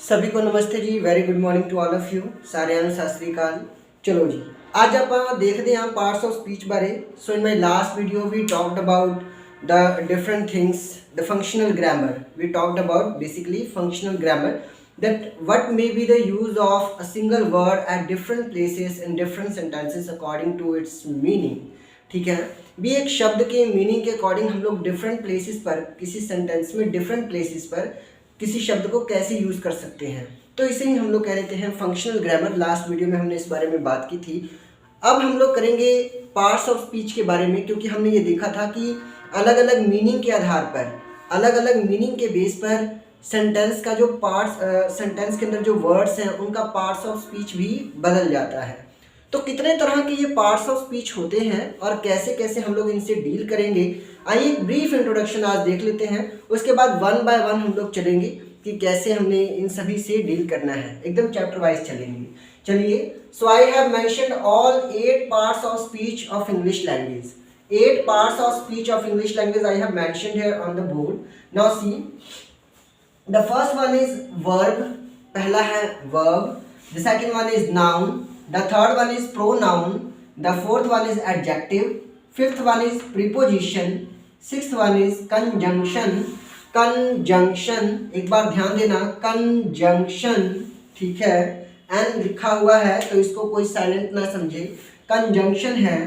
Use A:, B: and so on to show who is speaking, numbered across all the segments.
A: सभी को नमस्ते जी। Very good morning to all of you. साਰਿਆਂ ਨੂੰ ਸਤਿ ਸ੍ਰੀ ਅਕਾਲ। ਚਲੋ ਜੀ, ਅੱਜ ਆਪਾਂ ਦੇਖਦੇ ਹਾਂ ਪਾਰਟਸ ਆਫ ਸਪੀਚ ਬਾਰੇ। So in my last video we talked about the different things, the functional grammar. We talked about basically functional grammar, that what may be the use of a single word at different places in different sentences according to its meaning. ठीक है, भी एक शब्द के meaning के according हम लोग different places पर, किसी सेंटेंस में डिफरेंट प्लेसेस पर किसी शब्द को कैसे यूज़ कर सकते हैं, तो इसे ही हम लोग कह देते हैं फंक्शनल ग्रामर। लास्ट वीडियो में हमने इस बारे में बात की थी। अब हम लोग करेंगे पार्ट्स ऑफ स्पीच के बारे में, क्योंकि हमने ये देखा था कि अलग अलग मीनिंग के आधार पर, अलग अलग मीनिंग के बेस पर सेंटेंस का जो पार्ट्स, सेंटेंस के अंदर जो वर्ड्स हैं उनका पार्ट्स ऑफ स्पीच भी बदल जाता है। तो कितने तरह के ये पार्ट्स ऑफ स्पीच होते हैं और कैसे कैसे हम लोग इनसे डील करेंगे, आइए एक ब्रीफ इंट्रोडक्शन आज देख लेते हैं। उसके बाद वन बाय वन हम लोग चलेंगे कि कैसे हमने इन सभी से डील करना है, एकदम चैप्टर वाइज चलेंगे। चलिए, so I have mentioned all 8 parts of speech of English language. 8 parts of speech of English language I have mentioned here on the board. Now see, the first one is verb. पहला है verb. The second one is noun. The third one is pronoun. The fourth one is adjective. Fifth one is preposition. Sixth one is conjunction. Conjunction, एक बार ध्यान देना, conjunction, ठीक है, n लिखा हुआ है तो इसको कोई साइलेंट ना समझे, conjunction है।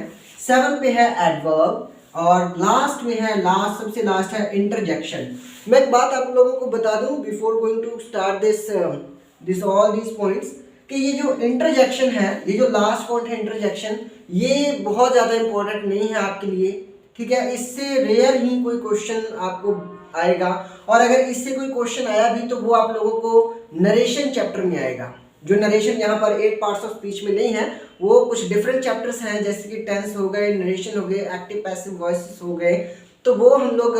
A: 7 पे है एडवर्ब और लास्ट में है, लास्ट सबसे लास्ट है इंटरजेक्शन। मैं एक बात आप लोगों को बता दूं before going to start this all these points, कि ये जो इंटरजेक्शन है, ये जो लास्ट पॉइंट है इंटरजेक्शन, ये बहुत ज़्यादा इंपॉर्टेंट नहीं है आपके लिए, ठीक है। इससे रेयर ही कोई क्वेश्चन आपको आएगा, और अगर इससे कोई क्वेश्चन आया भी तो वो आप लोगों को नरेशन चैप्टर में आएगा। जो नरेशन यहाँ पर 8 पार्ट्स ऑफ स्पीच में नहीं है, वो कुछ डिफरेंट चैप्टर्स हैं, जैसे कि टेंस हो गए, नरेशन हो गए, एक्टिव पैसिव वॉइसेस हो गए, तो वो हम लोग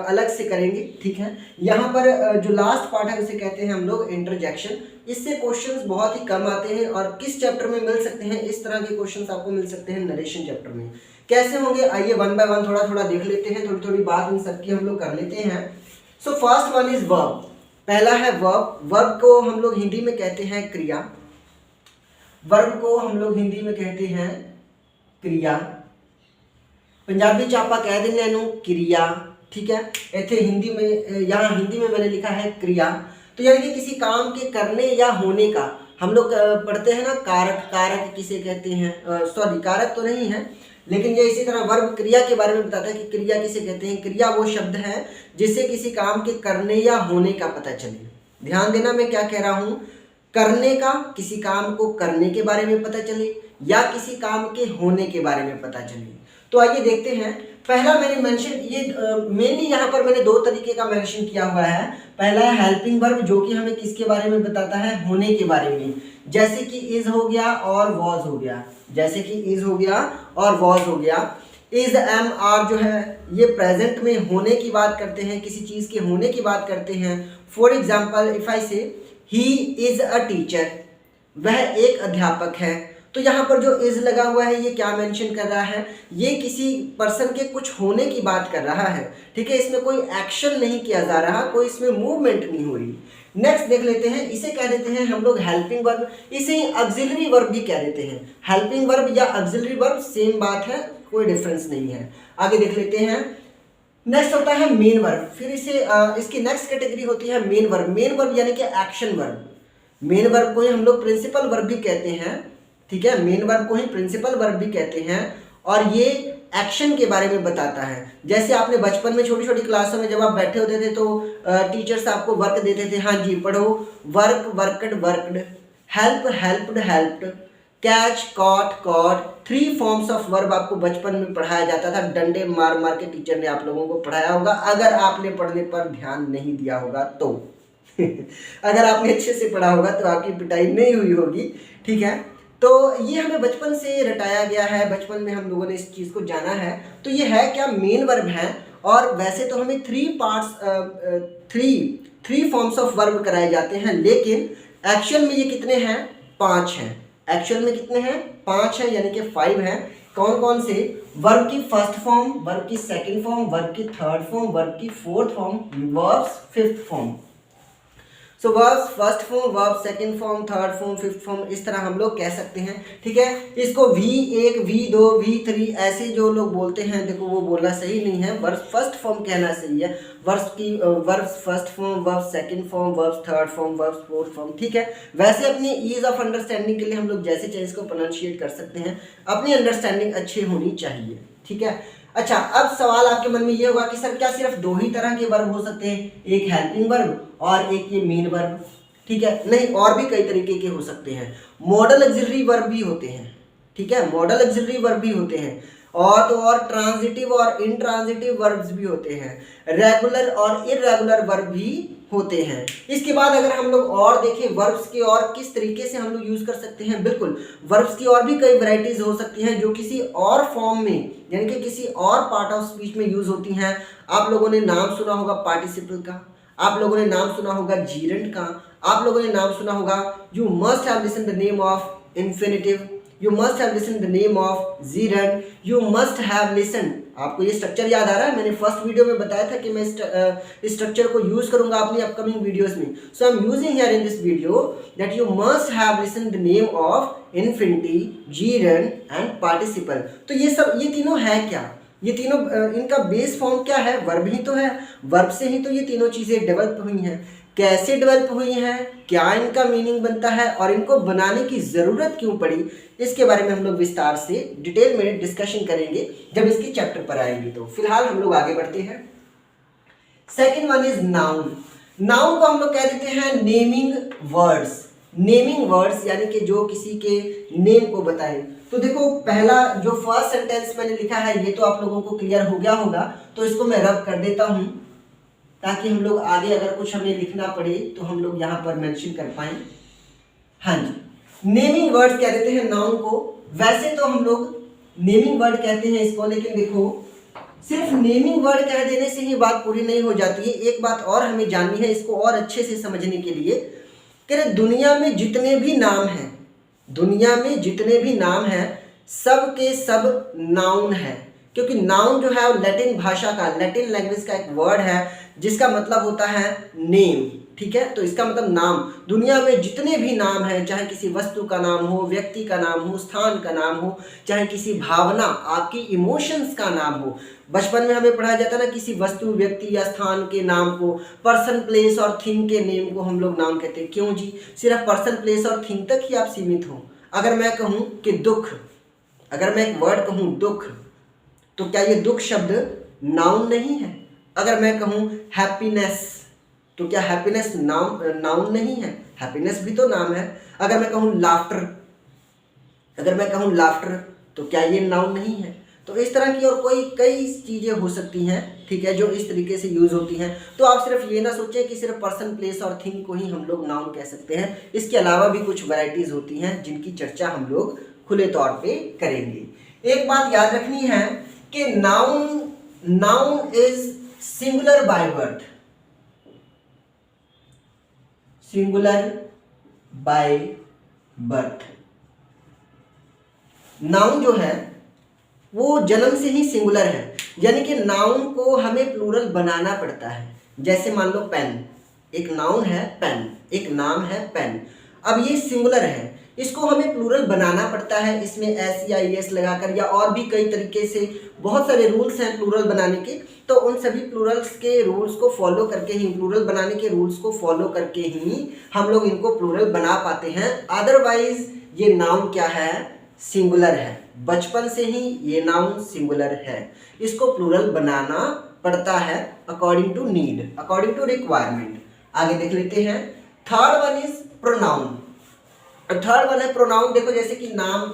A: अलग से करेंगे, ठीक है। यहाँ पर जो लास्ट पार्ट है उसे कहते हैं हम लोग इंटरजेक्शन। इससे क्वेश्चंस बहुत ही कम आते हैं, और किस चैप्टर में मिल सकते हैं, इस तरह के क्वेश्चंस आपको मिल सकते हैं नरेशन चैप्टर में। कैसे होंगे, आइए वन बाय वन थोड़ा थोड़ा देख लेते हैं, थोड़ी थोड़ी बात इन सबकी हम लोग कर लेते हैं। So first one is verb. पहला है वर्ब। वर्ब को हम लोग हिंदी में कहते हैं क्रिया। वर्ब को हम लोग हिंदी में कहते हैं क्रिया। पंजाबी च आपां कह देंगे इनू क्रिया, ठीक है। इत्थे हिंदी में, यहाँ हिंदी में मैंने लिखा है क्रिया, तो यानी कि किसी काम के करने या होने का। हम लोग पढ़ते हैं ना कारक, कारक किसे कहते हैं, सॉरी कारक तो नहीं है, लेकिन ये इसी तरह वर्ब क्रिया के बारे में बताता है कि क्रिया किसे कहते हैं। क्रिया वो शब्द है जिससे किसी काम के करने या होने का पता चले। ध्यान देना मैं क्या कह रहा हूँ, करने का, किसी काम को करने के बारे में पता चले या किसी काम के होने के बारे में पता चले। तो आइए देखते हैं। पहला मैंने मेंशन, ये मेनली यहाँ पर मैंने 2 तरीके का मेंशन किया हुआ है। पहला है हेल्पिंग वर्ब, जो कि हमें किसके बारे में बताता है, होने के बारे में, जैसे कि इज हो गया और वॉज हो गया, जैसे कि इज हो गया और वॉज हो गया। इज, एम, आर जो है ये प्रेजेंट में होने की बात करते हैं, किसी चीज़ के होने की बात करते हैं। फॉर एग्जाम्पल इफ आई से ही इज अ टीचर, वह एक अध्यापक है, तो यहाँ पर जो इज लगा हुआ है ये क्या मेंशन कर रहा है, ये किसी पर्सन के कुछ होने की बात कर रहा है, ठीक है। इसमें कोई एक्शन नहीं किया जा रहा, कोई इसमें मूवमेंट नहीं हो रही। नेक्स्ट देख लेते हैं, इसे कह देते हैं हम लोग हेल्पिंग वर्ब। इसे ही ऑक्सिलरी वर्ब भी कह देते हैं। हेल्पिंग वर्ब या ऑक्सिलरी वर्ब सेम बात है, कोई डिफरेंस नहीं है। आगे देख लेते हैं। नेक्स्ट होता है मेन वर्ब। फिर इसे इसकी नेक्स्ट कैटेगरी होती है मेन वर्ब। मेन वर्ब यानी कि एक्शन वर्ब। मेन वर्ब को ही हम लोग प्रिंसिपल वर्ब भी कहते हैं, ठीक है। मेन वर्ब को ही प्रिंसिपल वर्ब भी कहते हैं, और ये एक्शन के बारे में बताता है। जैसे आपने बचपन में छोटी छोटी क्लासों में जब आप बैठे होते थे तो टीचर्स आपको वर्क देते थे, हाँ जी पढ़ो, work, worked, worked, help, helped, helped, catch, caught, caught. 3 forms of verb आपको बचपन में पढ़ाया जाता था। डंडे मार मार के टीचर ने आप लोगों को पढ़ाया होगा, अगर आपने पढ़ने पर ध्यान नहीं दिया होगा तो अगर आपने अच्छे से पढ़ा होगा तो आपकी पिटाई नहीं हुई होगी, ठीक है। तो ये हमें बचपन से रटाया गया है, बचपन में हम लोगों ने इस चीज़ को जाना है। तो ये है क्या, मेन वर्ब है। और वैसे तो हमें 3 फॉर्म्स ऑफ वर्ब कराए जाते हैं, लेकिन एक्चुअल में ये कितने हैं, 5 हैं। एक्चुअल में कितने हैं, 5 हैं, यानी कि 5 हैं। कौन कौन से, वर्ब की फर्स्ट फॉर्म, वर्ब की सेकंड फॉर्म, वर्ब की थर्ड फॉर्म, वर्ब की fourth form, verbs 5th form. So verbs first form, verb second form, third form, fifth form, इस तरह हम लोग कह सकते हैं, ठीक है। इसको V1, V2, V3 ऐसे जो लोग बोलते हैं, देखो वो बोलना सही नहीं है, वर्ब फर्स्ट फॉर्म कहना सही है। Verbs first form, verb second form, verb third form, verb fourth form, ठीक है। वैसे अपनी ईज ऑफ अंडरस्टैंडिंग के लिए हम लोग जैसे चाहे इसको प्रोनाउंशिएट कर सकते हैं, अपनी अंडरस्टैंडिंग अच्छी होनी चाहिए, ठीक है। अच्छा, अब सवाल आपके मन में ये होगा कि सर क्या सिर्फ दो ही तरह के वर्ब हो सकते हैं, एक हेल्पिंग वर्ब और एक ये मेन वर्ब, ठीक है। नहीं, और भी कई तरीके के हो सकते हैं। मॉडल ऑक्सिलरी वर्ब भी होते हैं, ठीक है, मॉडल ऑक्सिलरी वर्ब भी होते हैं, और तो और ट्रांजिटिव और इंट्रांजिटिव वर्ब्स भी होते हैं, रेगुलर और इर्रेगुलर वर्ब भी होते हैं। इसके बाद अगर हम लोग और देखें वर्ब्स के और किस तरीके से हम लोग यूज कर सकते हैं, बिल्कुल वर्ब्स की और भी कई वैरायटीज हो सकती हैं जो किसी और फॉर्म में यानी कि किसी और पार्ट ऑफ स्पीच में यूज होती हैं। आप लोगों ने नाम सुना होगा पार्टिसिपल का, आप लोगों ने नाम सुना होगा जीरेंट का, आप लोगों ने नाम सुना होगा you must have listen the name of infinitive, you must have listen the name of gerund, you must have listen. आपको ये स्ट्रक्चर याद आ रहा है, मैंने फर्स्ट वीडियो में बताया था कि मैं इस स्ट्रक्चर को यूज करूंगा अपनी अपकमिंग वीडियोस में। So I am using here in this video that you must have listen the name of infinity, gerund and participle. तो ये तीनों है क्या, ये तीनों इनका बेस फॉर्म क्या है, वर्ब ही तो है, वर्ब से ही तो ये तीनों चीजें डेवलप हुई हैं। कैसे डेवलप हुई हैं, क्या इनका मीनिंग बनता है और इनको बनाने की ज़रूरत क्यों पड़ी, इसके बारे में हम लोग विस्तार से डिटेल में डिस्कशन करेंगे जब इसके चैप्टर पर आएंगे। तो फिलहाल हम लोग आगे बढ़ते हैं। Second one is noun. Noun को हम लोग कह देते हैं नेमिंग वर्ड्स। नेमिंग वर्ड्स यानी कि जो किसी के नेम को बताएं। तो देखो पहला जो फर्स्ट सेंटेंस मैंने लिखा है ये तो आप लोगों को क्लियर हो गया होगा, तो इसको मैं रब कर देता हूं ताकि हम लोग आगे अगर कुछ हमें लिखना पड़े तो हम लोग यहाँ पर मेंशन कर पाएं। हाँ जी, नेमिंग वर्ड कह देते हैं नाउन को। वैसे तो हम लोग नेमिंग वर्ड कहते हैं इसको, लेकिन देखो सिर्फ नेमिंग वर्ड कह देने से ही बात पूरी नहीं हो जाती है। एक बात और हमें जाननी है इसको और अच्छे से समझने के लिए कि दुनिया में जितने भी नाम हैं, दुनिया में जितने भी नाम हैं सब के सब नाउन है। क्योंकि नाउन जो है वो लैटिन भाषा का, लैटिन लैंग्वेज का एक वर्ड है जिसका मतलब होता है नेम, ठीक है। तो इसका मतलब नाम। दुनिया में जितने भी नाम हैं, चाहे किसी वस्तु का नाम हो, व्यक्ति का नाम हो, स्थान का नाम हो, चाहे किसी भावना आपकी इमोशंस का नाम हो। बचपन में हमें पढ़ाया जाता है ना, किसी वस्तु, व्यक्ति या स्थान के नाम को, पर्सन, प्लेस और थिंग के नेम को हम लोग नाम कहते हैं। क्यों जी? सिर्फ पर्सन, प्लेस और थिंग तक ही आप सीमित हो। अगर मैं कहूँ कि दुख, अगर मैं एक वर्ड कहूँ दुख, तो क्या ये दुख शब्द नाउन नहीं है? अगर मैं कहूँ हैप्पीनेस, तो क्या हैप्पीनेस नाउन नहीं है? हैप्पीनेस भी तो नाम है। अगर मैं कहूँ लाफ्टर, अगर मैं कहूँ लाफ्टर, तो क्या ये नाउन नहीं है? तो इस तरह की और कई चीज़ें हो सकती हैं, ठीक है, जो इस तरीके से यूज़ होती हैं। तो आप सिर्फ ये ना सोचें कि सिर्फ पर्सन, प्लेस और थिंग को ही हम लोग नाउन कह सकते हैं। इसके अलावा भी कुछ वैरायटीज़ होती हैं जिनकी चर्चा हम लोग खुले तौर पे करेंगे। एक बात याद रखनी है कि noun is singular by birth, singular by birth. Noun जो है वो जन्म से ही सिंगुलर है, यानी कि नाउन को हमें प्लूरल बनाना पड़ता है। जैसे मान लो पेन, एक नाउन है पेन, एक नाम है पेन। अब ये सिंगुलर है, इसको हमें प्लूरल बनाना पड़ता है, इसमें एस या एस लगाकर, या और भी कई तरीके से बहुत सारे रूल्स हैं प्लूरल बनाने के। तो उन सभी प्लूरल्स के रूल्स को फॉलो करके ही, प्लूरल बनाने के रूल्स को फॉलो करके ही हम लोग इनको प्लूरल बना पाते हैं। अदरवाइज ये नाउन क्या है? सिंगुलर है। बचपन से ही ये नाउन सिंगुलर है, इसको प्लूरल बनाना पड़ता है according to need, according to requirement. आगे देख लेते हैं। Third one is pronoun. Third one है प्रोनाउन। देखो जैसे कि नाम,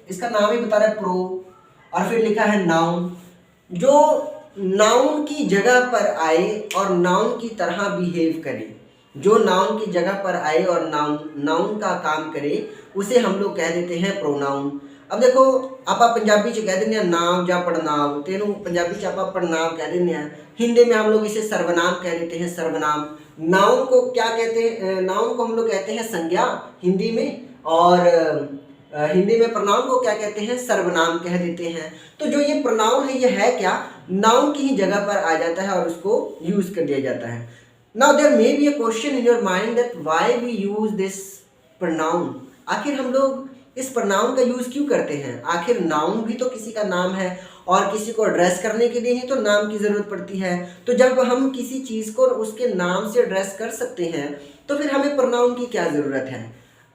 A: इसका नाम ही बता रहा है प्रो, और फिर लिखा है नाउन। जो नाउन की जगह पर आए और नाउन की तरह बिहेव करे, जो नाउन की जगह पर आए और नाउन का काम करे, उसे हम लोग कह देते हैं प्रोनाउन। अब देखो आप पंजाबी च कह देने हैं नाम या पड़नाम, तेनू पंजाबी च आप पड़नाम कह देने हैं। हिंदी में हम लोग इसे सर्वनाम कह देते हैं, सर्वनाम। नाउन को क्या कहते हैं? नाउन को हम लोग कहते हैं संज्ञा हिंदी में, और हिंदी में प्रोनाउन को क्या कहते हैं? सर्वनाम कह देते हैं। तो जो ये प्रोनाउन है ये है क्या? नाउन की ही जगह पर आ जाता है और उसको यूज कर दिया जाता है। Now there may be a question in your mind that why we use this pronoun। आखिर हम लोग इस प्रनाउन का यूज क्यों करते हैं? आखिर नाउन भी तो किसी का नाम है और किसी को एड्रेस करने के लिए ही तो नाम की जरूरत पड़ती है। तो जब हम किसी चीज को उसके नाम से एड्रेस कर सकते हैं तो फिर हमें प्रनाउन की क्या जरूरत है?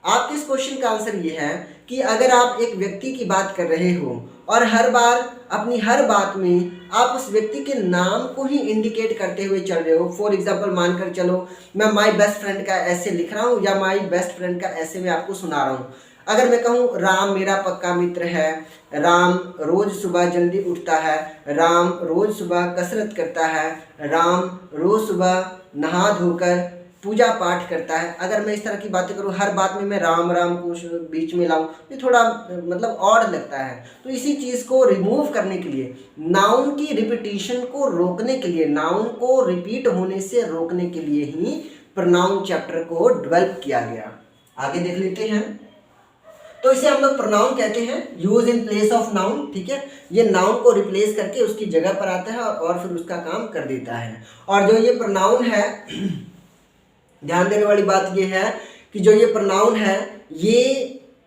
A: आपके इस क्वेश्चन का आंसर ये है कि अगर आप एक व्यक्ति की बात कर रहे हो और हर बार अपनी हर बात में आप उस व्यक्ति के नाम को ही इंडिकेट करते हुए चल रहे हो, फॉर एग्जाम्पल मानकर चलो मैं माई बेस्ट फ्रेंड का ऐसे लिख रहा हूँ या माई बेस्ट फ्रेंड का ऐसे मैं आपको सुना रहा हूँ। अगर मैं कहूँ राम मेरा पक्का मित्र है, राम रोज सुबह जल्दी उठता है, राम रोज सुबह कसरत करता है, राम रोज सुबह नहा धोकर पूजा पाठ करता है, अगर मैं इस तरह की बातें करूँ हर बात में मैं राम राम को बीच में लाऊं, ये थोड़ा मतलब ऑड लगता है। तो इसी चीज़ को रिमूव करने के लिए, नाउन की रिपीटिशन को रोकने के लिए, नाउन को रिपीट होने से रोकने के लिए ही प्रोनाउन चैप्टर को डेवलप किया गया। आगे देख लेते हैं। तो इसे हम लोग प्रोनाउन कहते हैं, use in place of noun. ठीक है, ये नाउन को रिप्लेस करके उसकी जगह पर आता है और फिर उसका काम कर देता है। और जो ये प्रोनाउन है, ध्यान देने वाली बात ये है कि जो ये प्रोनाउन है ये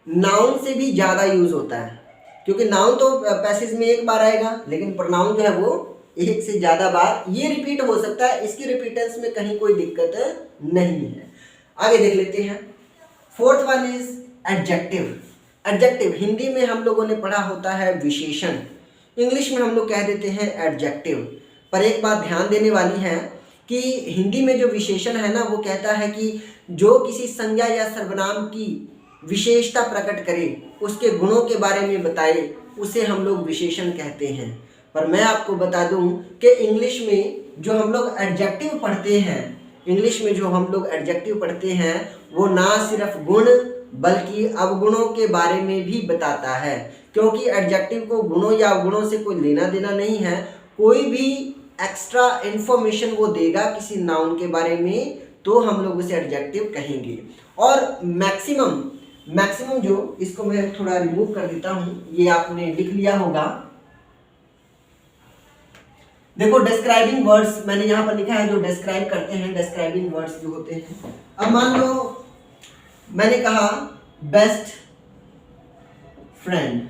A: नाउन से भी ज़्यादा यूज होता है, क्योंकि नाउन तो पैसेज में एक बार आएगा, लेकिन प्रोनाउन जो है वो एक से ज़्यादा बार ये रिपीट हो सकता है। इसकी रिपीटेंस में कहीं कोई दिक्कत नहीं है। आगे देख लेते हैं। Fourth one is adjective. Adjective Hindi में हम लोगों ने पढ़ा होता है विशेषण, इंग्लिश में हम लोग कह देते हैं एडजेक्टिव। पर एक बात ध्यान देने वाली है कि हिंदी में जो विशेषण है ना, वो कहता है कि जो किसी संज्ञा या सर्वनाम की विशेषता प्रकट करे, उसके गुणों के बारे में बताए, उसे हम लोग विशेषण कहते हैं। पर मैं आपको बता दूं कि इंग्लिश में जो हम लोग एडजेक्टिव पढ़ते हैं, इंग्लिश में जो हम लोग एडजेक्टिव पढ़ते हैं वो ना सिर्फ गुण बल्कि अवगुणों के बारे में भी बताता है, क्योंकि एडजेक्टिव को गुणों या अवगुणों से कोई लेना देना नहीं है। कोई भी एक्स्ट्रा इन्फॉर्मेशन वो देगा किसी नाउन के बारे में तो हम लोग उसे एडजेक्टिव कहेंगे। और मैक्सिमम जो, इसको मैं थोड़ा रिमूव कर देता हूँ, ये आपने लिख लिया होगा। देखो डिस्क्राइबिंग वर्ड्स मैंने यहाँ पर लिखा है, जो डिस्क्राइब करते हैं, डिस्क्राइबिंग वर्ड्स जो होते हैं। अब मान लो मैंने कहा बेस्ट फ्रेंड।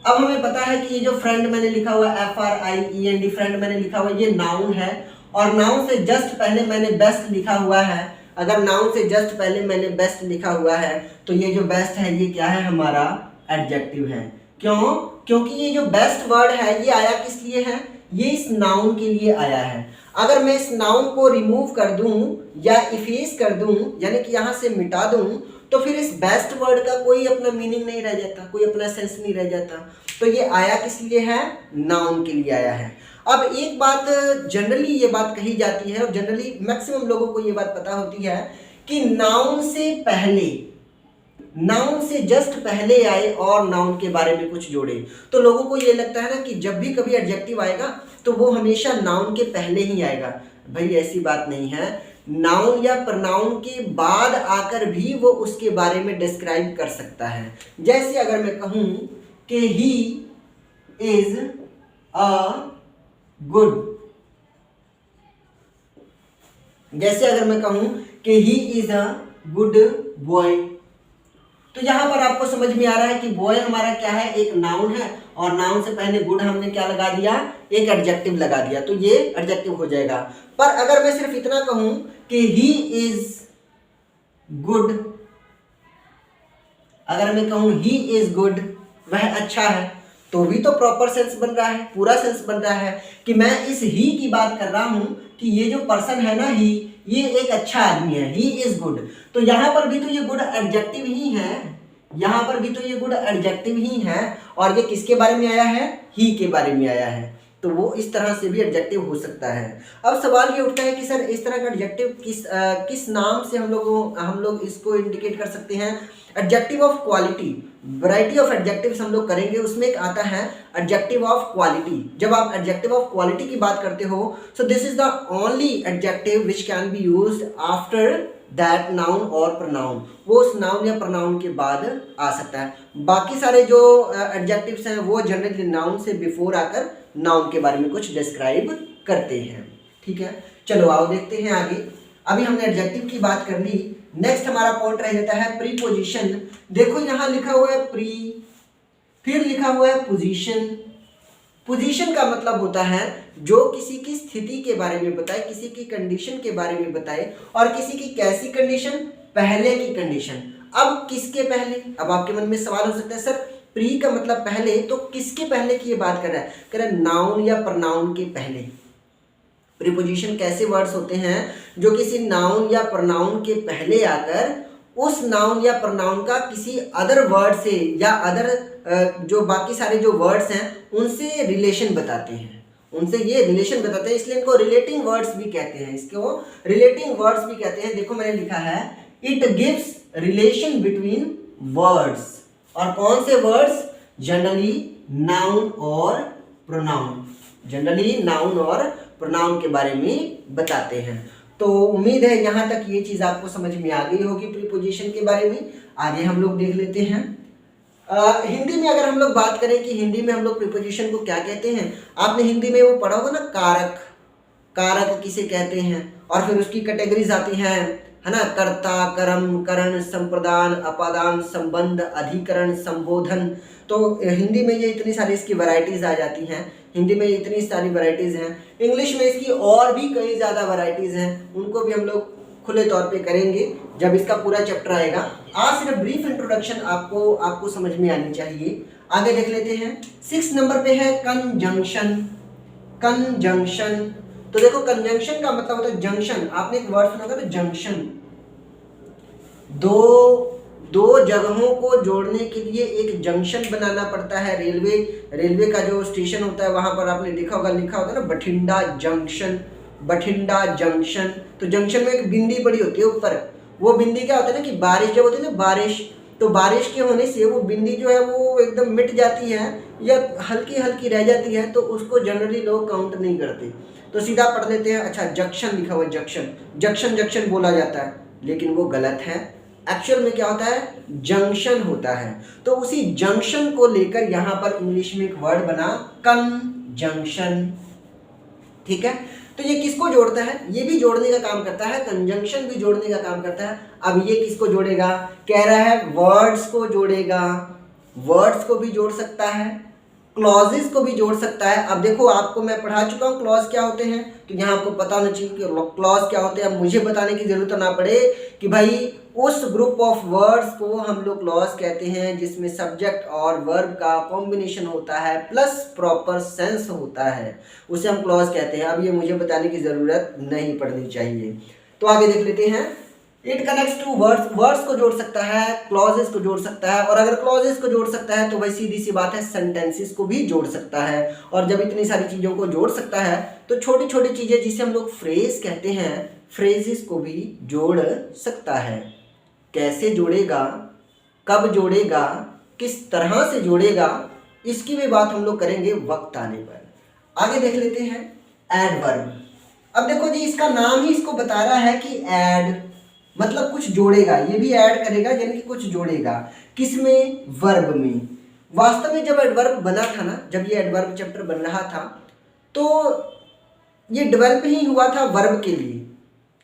A: अब हमें पता है कि ये जो फ्रेंड मैंने लिखा हुआ FRIEND, फ्रेंड मैंने लिखा हुआ, ये नाउन है और नाउन से जस्ट पहले मैंने बेस्ट लिखा हुआ है। अगर नाउन से जस्ट पहले मैंने बेस्ट लिखा हुआ है तो ये जो बेस्ट है ये क्या है, हमारा एडजेक्टिव है। क्यों? क्योंकि ये जो बेस्ट वर्ड है ये आया किस लिए है, ये इस नाउन के लिए आया है। अगर मैं इस नाउन को रिमूव कर दूं या इफेस कर दूं, यानी कि यहाँ से मिटा दूं, तो फिर इस बेस्ट वर्ड का कोई अपना मीनिंग नहीं रह जाता, कोई अपना सेंस नहीं रह जाता। तो ये आया किस लिए है, नाउन के लिए आया है। अब एक बात जनरली ये बात कही जाती है और जनरली मैक्सिमम लोगों को ये बात पता होती है कि नाउन से पहले, नाउन से जस्ट पहले आए और नाउन के बारे में कुछ जोड़े, तो लोगों को ये लगता है ना कि जब भी कभी एडजेक्टिव आएगा तो वो हमेशा नाउन के पहले ही आएगा। भाई ऐसी बात नहीं है, नाउन या प्रनाउन के बाद आकर भी वो उसके बारे में डिस्क्राइब कर सकता है। जैसे अगर मैं कहूं कि ही इज अ गुड, जैसे अगर मैं कहूं कि he is a good boy, तो यहां पर आपको समझ में आ रहा है कि बॉय हमारा क्या है, एक नाउन है और नाउन से पहले गुड हमने क्या लगा दिया, एक एडजेक्टिव लगा दिया, तो ये एडजेक्टिव हो जाएगा। पर अगर मैं सिर्फ इतना कहूं कि ही इज गुड, अगर मैं कहूं ही इज गुड, वह अच्छा है, तो भी तो प्रॉपर सेंस बन रहा है, पूरा सेंस बन रहा है कि मैं इस ही की बात कर रहा हूं कि ये जो पर्सन है ना ही, ये एक अच्छा आदमी है, ही इज गुड। तो यहां पर भी तो ये गुड एडजेक्टिव ही है, यहां पर भी तो ये गुड एडजेक्टिव ही है और ये किसके बारे में आया है, ही के बारे में आया है। तो वो इस तरह से भी एडजेक्टिव हो सकता है। अब सवाल ये उठता है कि सर इस तरह का एडजेक्टिव किस नाम से हम लोग इसको इंडिकेट कर सकते हैं। Adjective of quality, variety of adjectives हम लोग करेंगे, उसमें एक आता है एडजेक्टिव ऑफ क्वालिटी। जब आप एडजेक्टिव ऑफ क्वालिटी की बात करते हो, so this is the only adjective which can be used after that noun और प्रनाउन, वो उस नाउन या प्रनाउन के बाद आ सकता है। बाकी सारे जो एडजेक्टिव्स हैं वो जनरली नाउन से बिफोर आकर नाउन के बारे में कुछ डिस्क्राइब करते हैं। ठीक है, चलो आओ देखते हैं आगे। अभी हमने एडजेक्टिव की बात कर ली, नेक्स्ट हमारा पॉइंट रह जाता है प्रीपोजिशन। देखो यहाँ लिखा हुआ है प्री, फिर लिखा हुआ है पोजीशन। पोजीशन का मतलब होता है जो किसी की स्थिति के बारे में बताए, किसी की कंडीशन के बारे में बताए, और किसी की कैसी कंडीशन, पहले की कंडीशन। अब किसके पहले, अब आपके मन में सवाल हो सकता है सर प्री का मतलब पहले, तो किसके पहले की ये बात कर रहा है, कह रहा है नाउन या प्रनाउन के पहले। प्रीपोजिशन कैसे वर्ड्स होते हैं जो किसी नाउन या प्रनाउन के पहले आकर उस नाउन या प्रनाउन का किसी अदर वर्ड से या अदर जो बाकी सारे जो वर्ड्स हैं उनसे रिलेशन बताते हैं, उनसे ये रिलेशन बताते हैं, इसलिए इनको रिलेटिंग वर्ड्स भी कहते हैं, इसको रिलेटिंग वर्ड्स भी कहते हैं। देखो मैंने लिखा है it gives relation between words, और कौन से वर्ड्स, जनरली नाउन और प्रोनाउन, जनरली नाउन और प्रोनाउन के बारे में बताते हैं। तो उम्मीद है यहाँ तक ये चीज़ आपको समझ में आ गई होगी प्रीपोजिशन के बारे में। आगे हम लोग देख लेते हैं हिंदी में। अगर हम लोग बात करें कि हिंदी में हम लोग प्रीपोजिशन को क्या कहते हैं, आपने हिंदी में वो पढ़ा होगा ना कारक, कारक किसे कहते हैं, और फिर उसकी कैटेगरीज आती हैं, है ना, कर्ता, कर्म, करण, संप्रदान, अपादान, संबंध, अधिकरण, संबोधन। तो हिंदी में ये इतनी सारी इसकी वैरायटीज आ जाती हैं, हिंदी में इतनी सारी वैरायटीज हैं। इंग्लिश में इसकी और भी कई ज़्यादा वैरायटीज हैं, उनको भी हम लोग खुले तौर पे करेंगे जब इसका पूरा चैप्टर आएगा। आज सिर्फ ब्रीफ इंट्रोडक्शन आपको समझ में आनी चाहिए। आगे देख लेते हैं, 6 नंबर पे है कंजंक्शन। कंजंक्शन, तो देखो कंजंक्शन का मतलब होता है जंक्शन। आपने एक वर्ड सुना होगा ना जंक्शन, दो जगहों को जोड़ने के लिए एक जंक्शन बनाना पड़ता है। रेलवे का जो स्टेशन होता है वहां पर आपने देखा होगा, लिखा होता है ना बठिंडा जंक्शन, बठिंडा जंक्शन। तो जंक्शन में एक बिंदी पड़ी होती है ऊपर, वो बिंदी क्या होता है ना कि बारिश जब होती है ना बारिश, तो बारिश के होने से वो बिंदी जो है वो एकदम मिट जाती है या हल्की हल्की रह जाती है, तो उसको जनरली लोग काउंट नहीं करते, तो सीधा पढ़ लेते हैं अच्छा जंक्शन लिखा हुआ है, जंक्शन जंक्शन जंक्शन बोला जाता है, लेकिन वो गलत है। एक्चुअल में क्या होता है, जंक्शन होता है। तो उसी जंक्शन को लेकर यहाँ पर इंग्लिश में एक वर्ड बना कंजंक्शन, ठीक है। तो ये किसको जोड़ता है, ये भी जोड़ने का काम करता है, कंजंक्शन भी जोड़ने का काम करता है। अब ये किसको जोड़ेगा, कह रहा है वर्ड्स को जोड़ेगा, वर्ड्स को भी जोड़ सकता है, क्लॉजेस को भी जोड़ सकता है। अब देखो आपको मैं पढ़ा चुका हूँ क्लॉज क्या होते हैं, तो यहाँ आपको पता होना चाहिए कि क्लॉज क्या होते हैं। अब मुझे बताने की जरूरत ना पड़े कि भाई उस ग्रुप ऑफ वर्ड्स को हम लोग क्लॉज कहते हैं जिसमें सब्जेक्ट और वर्ब का कॉम्बिनेशन होता है प्लस प्रॉपर सेंस होता है, उसे हम क्लॉज कहते हैं। अब ये मुझे बताने की जरूरत नहीं पड़नी चाहिए। तो आगे देख लेते हैं, it connects to words, words को जोड़ सकता है, क्लॉजेस को जोड़ सकता है, और अगर क्लॉजेस को जोड़ सकता है तो भाई सीधी सी बात है सेंटेंसेस को भी जोड़ सकता है। और जब इतनी सारी चीज़ों को जोड़ सकता है तो छोटी छोटी चीज़ें जिसे हम लोग फ्रेज कहते हैं, फ्रेजेस को भी जोड़ सकता है। कैसे जोड़ेगा, कब जोड़ेगा, किस तरह से जोड़ेगा, इसकी भी बात हम लोग करेंगे वक्त आने पर। आगे देख लेते हैं एडवर्ब। अब देखो जी इसका नाम ही इसको बता रहा है कि एड मतलब कुछ जोड़ेगा, ये भी ऐड करेगा यानी कि कुछ जोड़ेगा, किसमें, वर्ब में। वास्तव में जब एडवर्ब बना था ना, जब ये एडवर्ब चैप्टर बन रहा था तो ये डेवलप ही हुआ था वर्ब के लिए,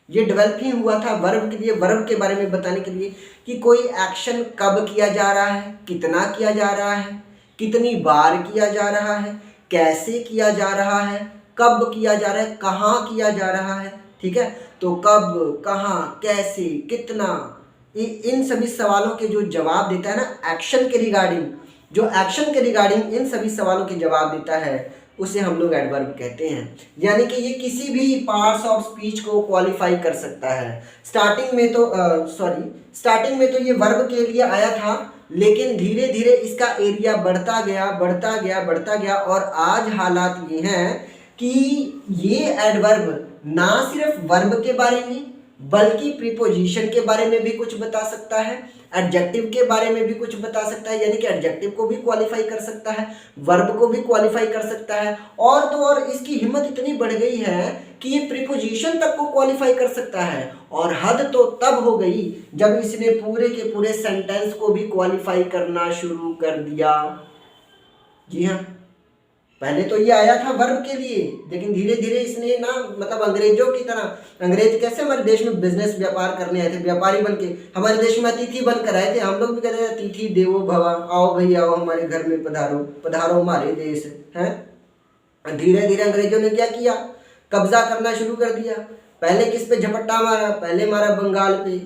A: ये डेवलप ही हुआ था वर्ब के लिए, वर्ब के बारे में बताने के लिए कि कोई एक्शन कब किया जा रहा है, कितना किया जा रहा है, कितनी बार किया जा रहा है, कैसे किया जा रहा है, कब किया जा रहा है, कहाँ किया जा रहा है, ठीक है। तो कब, कहाँ, कैसे, कितना, इन सभी सवालों के जो जवाब देता है ना एक्शन के रिगार्डिंग, जो एक्शन के रिगार्डिंग इन सभी सवालों के जवाब देता है उसे हम लोग एडवर्ब कहते हैं। यानी कि ये किसी भी पार्ट्स ऑफ स्पीच को क्वालिफाई कर सकता है। स्टार्टिंग में तो ये वर्ब के लिए आया था, लेकिन धीरे धीरे इसका एरिया बढ़ता गया और आज हालात ये हैं कि ये एडवर्ब ना सिर्फ वर्ब के बारे में बल्कि प्रीपोजिशन के बारे में भी कुछ बता सकता है, एडजेक्टिव के बारे में भी कुछ बता सकता है, यानी कि एडजेक्टिव को भी क्वालिफाई कर सकता है, वर्ब को भी क्वालिफाई कर सकता है, और तो और इसकी हिम्मत इतनी बढ़ गई है कि ये प्रीपोजिशन तक को क्वालिफाई कर सकता है। और हद तो तब हो गई जब इसने पूरे के पूरे सेंटेंस को भी क्वालिफाई करना शुरू कर दिया। जी हाँ, पहले तो ये आया था वर्ब के लिए, लेकिन धीरे धीरे इसने ना मतलब अंग्रेजों की तरह, अंग्रेज कैसे हमारे देश में बिजनेस व्यापार करने आए थे, व्यापारी बन के हमारे देश में अतिथि बनकर आए थे। हम लोग भी कहते हैं अतिथि देवो भव, आओ भाई आओ हमारे घर में पधारो, पधारो हमारे देश है। धीरे धीरे अंग्रेजों ने क्या किया, कब्जा करना शुरू कर दिया। पहले किस पे झपट्टा मारा, पहले मारा बंगाल पे,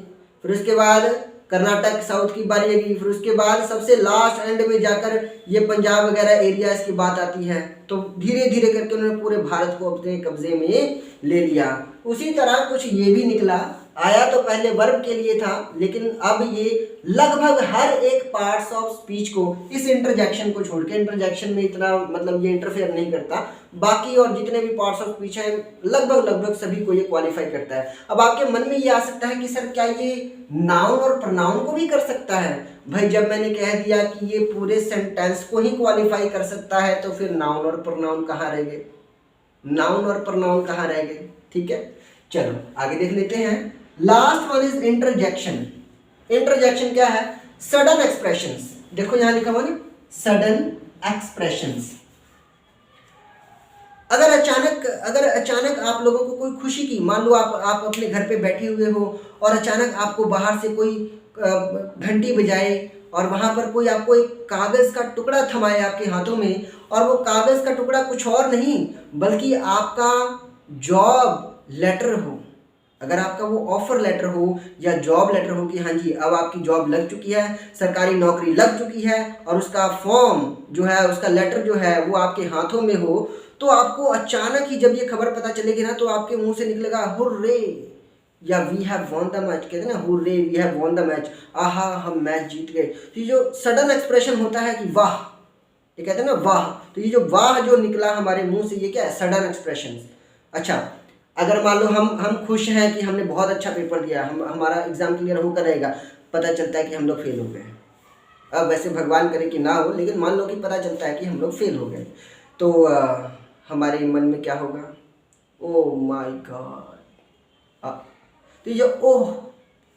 A: फिर उसके बाद कर्नाटक साउथ की बारी आई, फिर उसके बाद सबसे लास्ट एंड में जाकर ये पंजाब वगैरह एरियाज की बात आती है। तो धीरे धीरे करके उन्होंने पूरे भारत को अपने कब्जे में ले लिया। उसी तरह कुछ ये भी निकला, आया तो पहले वर्ब के लिए था, लेकिन अब ये लगभग हर एक पार्ट्स ऑफ स्पीच को, इस इंटरजेक्शन को छोड़ के, इंटरजेक्शन में इतना मतलब ये इंटरफेयर नहीं करता, बाकी और जितने भी पार्ट्स ऑफ स्पीच हैं लगभग सभी को ये क्वालिफाई करता है। अब आपके मन में ये आ सकता है कि सर क्या ये नाउन और प्रोनाउन को भी कर सकता है? भाई जब मैंने कह दिया कि ये पूरे सेंटेंस को ही क्वालिफाई कर सकता है तो फिर नाउन और प्रोनाउन कहाँ रह गए, नाउन और प्रोनाउन कहाँ रह गए? ठीक है, चलो आगे देख लेते हैं। Last one is interjection. Interjection क्या है? Sudden expressions. देखो यहां लिखा हुआ ना, सडन एक्सप्रेशंस। अगर अचानक आप लोगों को कोई खुशी की, मान लो आप अपने घर पे बैठे हुए हो और अचानक आपको बाहर से कोई घंटी बजाए और वहां पर कोई आपको एक कागज का टुकड़ा थमाए आपके हाथों में, और वो कागज का टुकड़ा कुछ और नहीं बल्कि आपका जॉब लेटर हो। अगर आपका वो ऑफर लेटर हो या जॉब लेटर हो कि हाँ जी अब आपकी जॉब लग चुकी है, सरकारी नौकरी लग चुकी है, और उसका फॉर्म जो है, उसका लेटर जो है वो आपके हाथों में हो, तो आपको अचानक ही जब ये खबर पता चलेगी ना तो आपके मुंह से निकलेगा हुर्रे, या we have won the match, कहते हैं ना hurray we have won the match, आहा हम मैच जीत गए। तो ये जो सडन एक्सप्रेशन होता है कि वाह, ये कहते हैं ना वाह, तो ये जो वाह जो निकला हमारे मुंह से, ये क्या है? Sudden expression. अच्छा, अगर मान लो हम खुश हैं कि हमने बहुत अच्छा पेपर दिया, हमारा एग्जाम क्लियर होकर रहेगा, पता चलता है कि हम लोग फेल हो गए। अब वैसे भगवान करे कि ना हो, लेकिन मान लो कि पता चलता है कि हम लोग फेल हो गए, तो हमारे मन में क्या होगा? Oh my God. तो ये ओह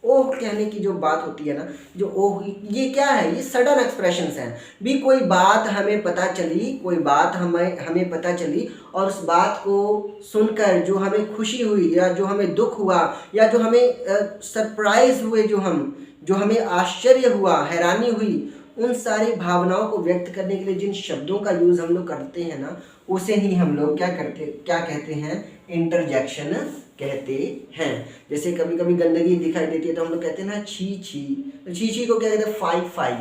A: ओह कहने की जो बात होती है ना, जो ओह, ये क्या है? ये सडन एक्सप्रेशंस हैं। भी कोई बात हमें पता चली, कोई बात हमें पता चली, और उस बात को सुनकर जो हमें खुशी हुई या जो हमें दुख हुआ या जो हमें सरप्राइज हुए, जो हमें आश्चर्य हुआ, हैरानी हुई, उन सारी भावनाओं को व्यक्त करने के लिए जिन शब्दों का यूज़ हम लोग करते हैं ना, उसे ही हम लोग क्या कहते हैं? इंटरजेक्शन कहते हैं। जैसे कभी कभी गंदगी दिखाई देती है तो हम लोग कहते हैं ना छी छी, तो छी छी को क्या कहते हैं? Five five.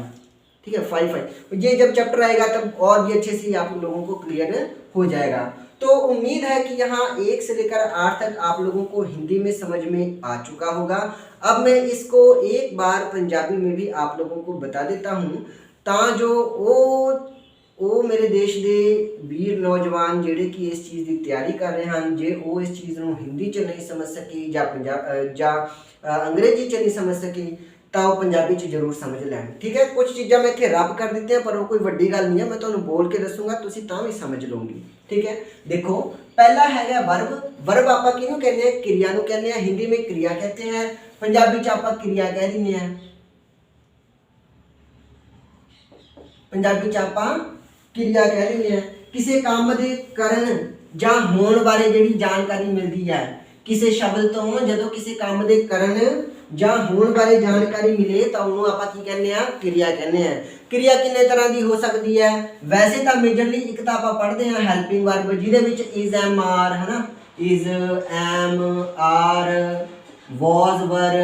A: ठीक है, फाइव फाइव। ये जब चैप्टर आएगा तब और भी अच्छे से आप लोगों को क्लियर हो जाएगा। तो उम्मीद है कि यहाँ 1 से लेकर 8 तक आप लोगों को हिंदी में समझ में आ चुका होगा। अब मैं इसको एक बार पंजाबी में भी आप लोगों को बता देता हूँ, ਤਾਂ जो ਉਹ ਮੇਰੇ ਦੇਸ਼ ਦੇ ਵੀਰ ਨੌਜਵਾਨ ਜਿਹੜੇ ਕਿ ਇਸ ਚੀਜ਼ ਦੀ ਤਿਆਰੀ ਕਰ ਰਹੇ ਹਨ, ਜੇ ਉਹ ਇਸ ਚੀਜ਼ ਨੂੰ ਹਿੰਦੀ 'ਚ ਨਹੀਂ ਸਮਝ ਸਕੇ ਜਾਂ ਅੰਗਰੇਜ਼ੀ 'ਚ ਨਹੀਂ ਸਮਝ ਸਕੇ ਤਾਂ ਉਹ ਪੰਜਾਬੀ 'ਚ ਜ਼ਰੂਰ ਸਮਝ ਲੈਣ। ਠੀਕ ਹੈ, ਕੁਝ ਚੀਜ਼ਾਂ ਮੈਂ ਇੱਥੇ ਰੱਬ ਕਰ ਦਿੱਤੀਆਂ ਪਰ ਉਹ ਕੋਈ ਵੱਡੀ ਗੱਲ ਨਹੀਂ ਹੈ, ਮੈਂ ਤੁਹਾਨੂੰ ਬੋਲ ਕੇ ਦੱਸੂਗਾ, ਤੁਸੀਂ ਤਾਂ ਵੀ ਸਮਝ ਲਓਗੇ। ਠੀਕ ਹੈ, ਦੇਖੋ ਪਹਿਲਾ ਹੈਗਾ ਵਰਬ। ਵਰਬ ਆਪਾਂ ਕਿਹਨੂੰ ਕਹਿੰਦੇ ਆ? ਕਿਰਿਆ ਨੂੰ ਕਹਿੰਦੇ ਆ। ਹਿੰਦੀ में क्रिया कहते हैं, पंजाबी 'ਚ ਆਪਾਂ ਕਿਰਿਆ ਕਹਿ ਦਿੰਦੇ ਆ। ਪੰਜਾਬੀ 'ਚ ਆਪਾਂ ਕਿਰਿਆ ਕਹਿ ਦਿੰਦੇ ਆ। ਕਿਸੇ ਕੰਮ ਦੇ ਕਰਨ ਜਾਂ ਹੋਣ ਬਾਰੇ ਜਿਹੜੀ ਜਾਣਕਾਰੀ ਮਿਲਦੀ ਹੈ, ਕਿਸੇ ਸ਼ਬਦ ਤੋਂ ਜਦੋਂ ਕਿਸੇ ਕੰਮ ਦੇ ਕਰਨ ਜਾਂ ਹੋਣ ਬਾਰੇ ਜਾਣਕਾਰੀ ਮਿਲੇ ਤਾਂ ਉਹਨੂੰ ਆਪਾਂ ਕੀ ਕਹਿੰਦੇ ਆ? ਕਿਰਿਆ ਕਹਿੰਦੇ ਆ। ਕਿਰਿਆ ਕਿੰਨੇ ਤਰ੍ਹਾਂ ਦੀ ਹੋ ਸਕਦੀ ਹੈ? ਵੈਸੇ ਤਾਂ ਮੇਜਰਲੀ ਇੱਕ ਤਾਂ ਆਪਾਂ ਪੜ੍ਹਦੇ ਹਾਂ ਹੈਲਪਿੰਗ ਵਰਬ, ਜਿਹਦੇ ਵਿੱਚ ਇਜ਼, ਐਮ, ਆਰ, ਹੈ ਨਾ, ਇਜ਼, ਐਮ, ਆਰ, ਵਾਜ਼, ਵਰ,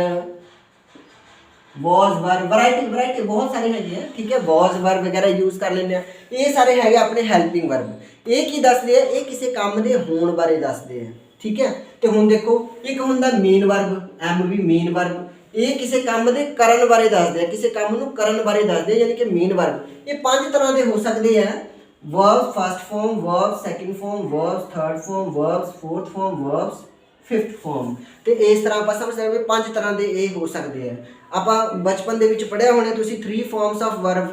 A: ਵੈਰਾਈਟੀ ਬਹੁਤ ਸਾਰੇ ਹੈਗੇ ਆ। ਠੀਕ ਹੈ, ਵਾਜ਼ ਵਰ ਵਗੈਰਾ ਯੂਜ਼ ਕਰ ਲੈਂਦੇ ਆ। ਇਹ ਸਾਰੇ ਹੈਗੇ ਆਪਣੇ ਹੈਲਪਿੰਗ ਵਰਬ। ਇਹ ਕੀ ਦੱਸਦੇ ਆ? ਇਹ ਕਿਸੇ ਕੰਮ ਦੇ ਹੋਣ ਬਾਰੇ ਦੱਸਦੇ ਆ। ਠੀਕ ਹੈ, ਤੇ ਹੁਣ ਦੇਖੋ ਇੱਕ ਹੁੰਦਾ ਮੇਨ ਵਰਬ, ਐਮ ਵੀ ਮੇਨ ਵਰਬ, ਇਹ ਕਿਸੇ ਕੰਮ ਦੇ ਕਰਨ ਬਾਰੇ ਦੱਸਦੇ ਆ, ਕਿਸੇ ਕੰਮ ਨੂੰ ਕਰਨ ਬਾਰੇ ਦੱਸਦੇ ਆ, ਯਾਨੀ ਕਿ ਮੇਨ ਵਰਬ। ਇਹ 5 ਤਰ੍ਹਾਂ ਦੇ ਹੋ ਸਕਦੇ ਆ। Verb first form, verb second form, verb third form, verb fourth form, verb fifth form. तो इस तरह आप समझ सकते 5 तरह के ये हो सकते हैं। आप बचपन के पढ़िया होने तुसी 3 फॉर्म्स ऑफ वर्ब,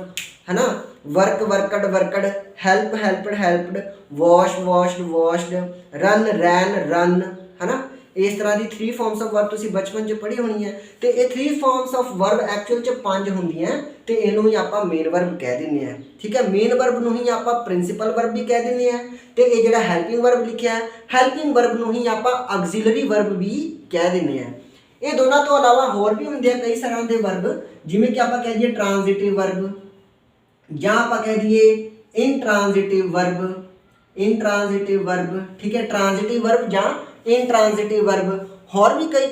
A: है ना, work worked worked, help helped helped, wash washed washed, run रैन रन, है ना, इस तरह की 3 फॉर्म्स ऑफ वर्ब तुसीं बचपन च पढ़ी होनी है। तो ये 3 फॉर्म्स ऑफ वर्ब एक्चुअल च 5 होंदियां ते इहनूं ही आपां मेन वर्ब कह दिंदे हैं। ठीक है, मेन वर्ब नूं ही आपां प्रिंसीपल वर्ब भी कह दिंदे हैं ते ये जिहड़ा हैल्पिंग वर्ब लिखिआ है हैल्पिंग वर्ब नूं ही आपां ऑक्सीलरी वर्ब भी कह दिंदे हैं। ये दोनों तो अलावा होर भी होंदे कई तरह के वर्ब, जिवें कि आपां कह दईए ट्रांजिटिव वर्ब जां आपां कह दईए इनट्रांजिटिव वर्ब, इनट्रांजिटिव वर्ब। ठीक है, ट्रांजिटिव वर्ब जां इनट्रांजिटिव वर्ब। होर भी कई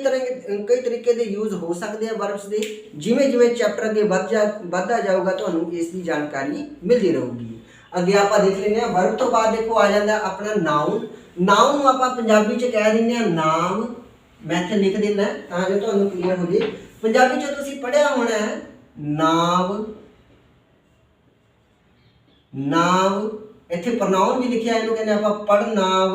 A: तरीके के यूज़ हो सकते हैं वर्ब्स के। जिमें जिमें चैप्टर अगे बढ़ता जाऊगा तो इसकी जानकारी मिलती रहूगी। अगे आप देख लेंगे वर्ब तो बाद देखो आ जाता अपना नाउन। नाउन आप पंजाबी च कह देंगे नाम। मैं इत्थे लिख देना तां जो तुहानूं क्लीयर हो जाए। पंजाबी च तुसीं पढ़िया होना है नाव, नाव। इत्थे प्रनाउन भी लिखिआ, इहनूं कहंदे आपां पढ़नाव।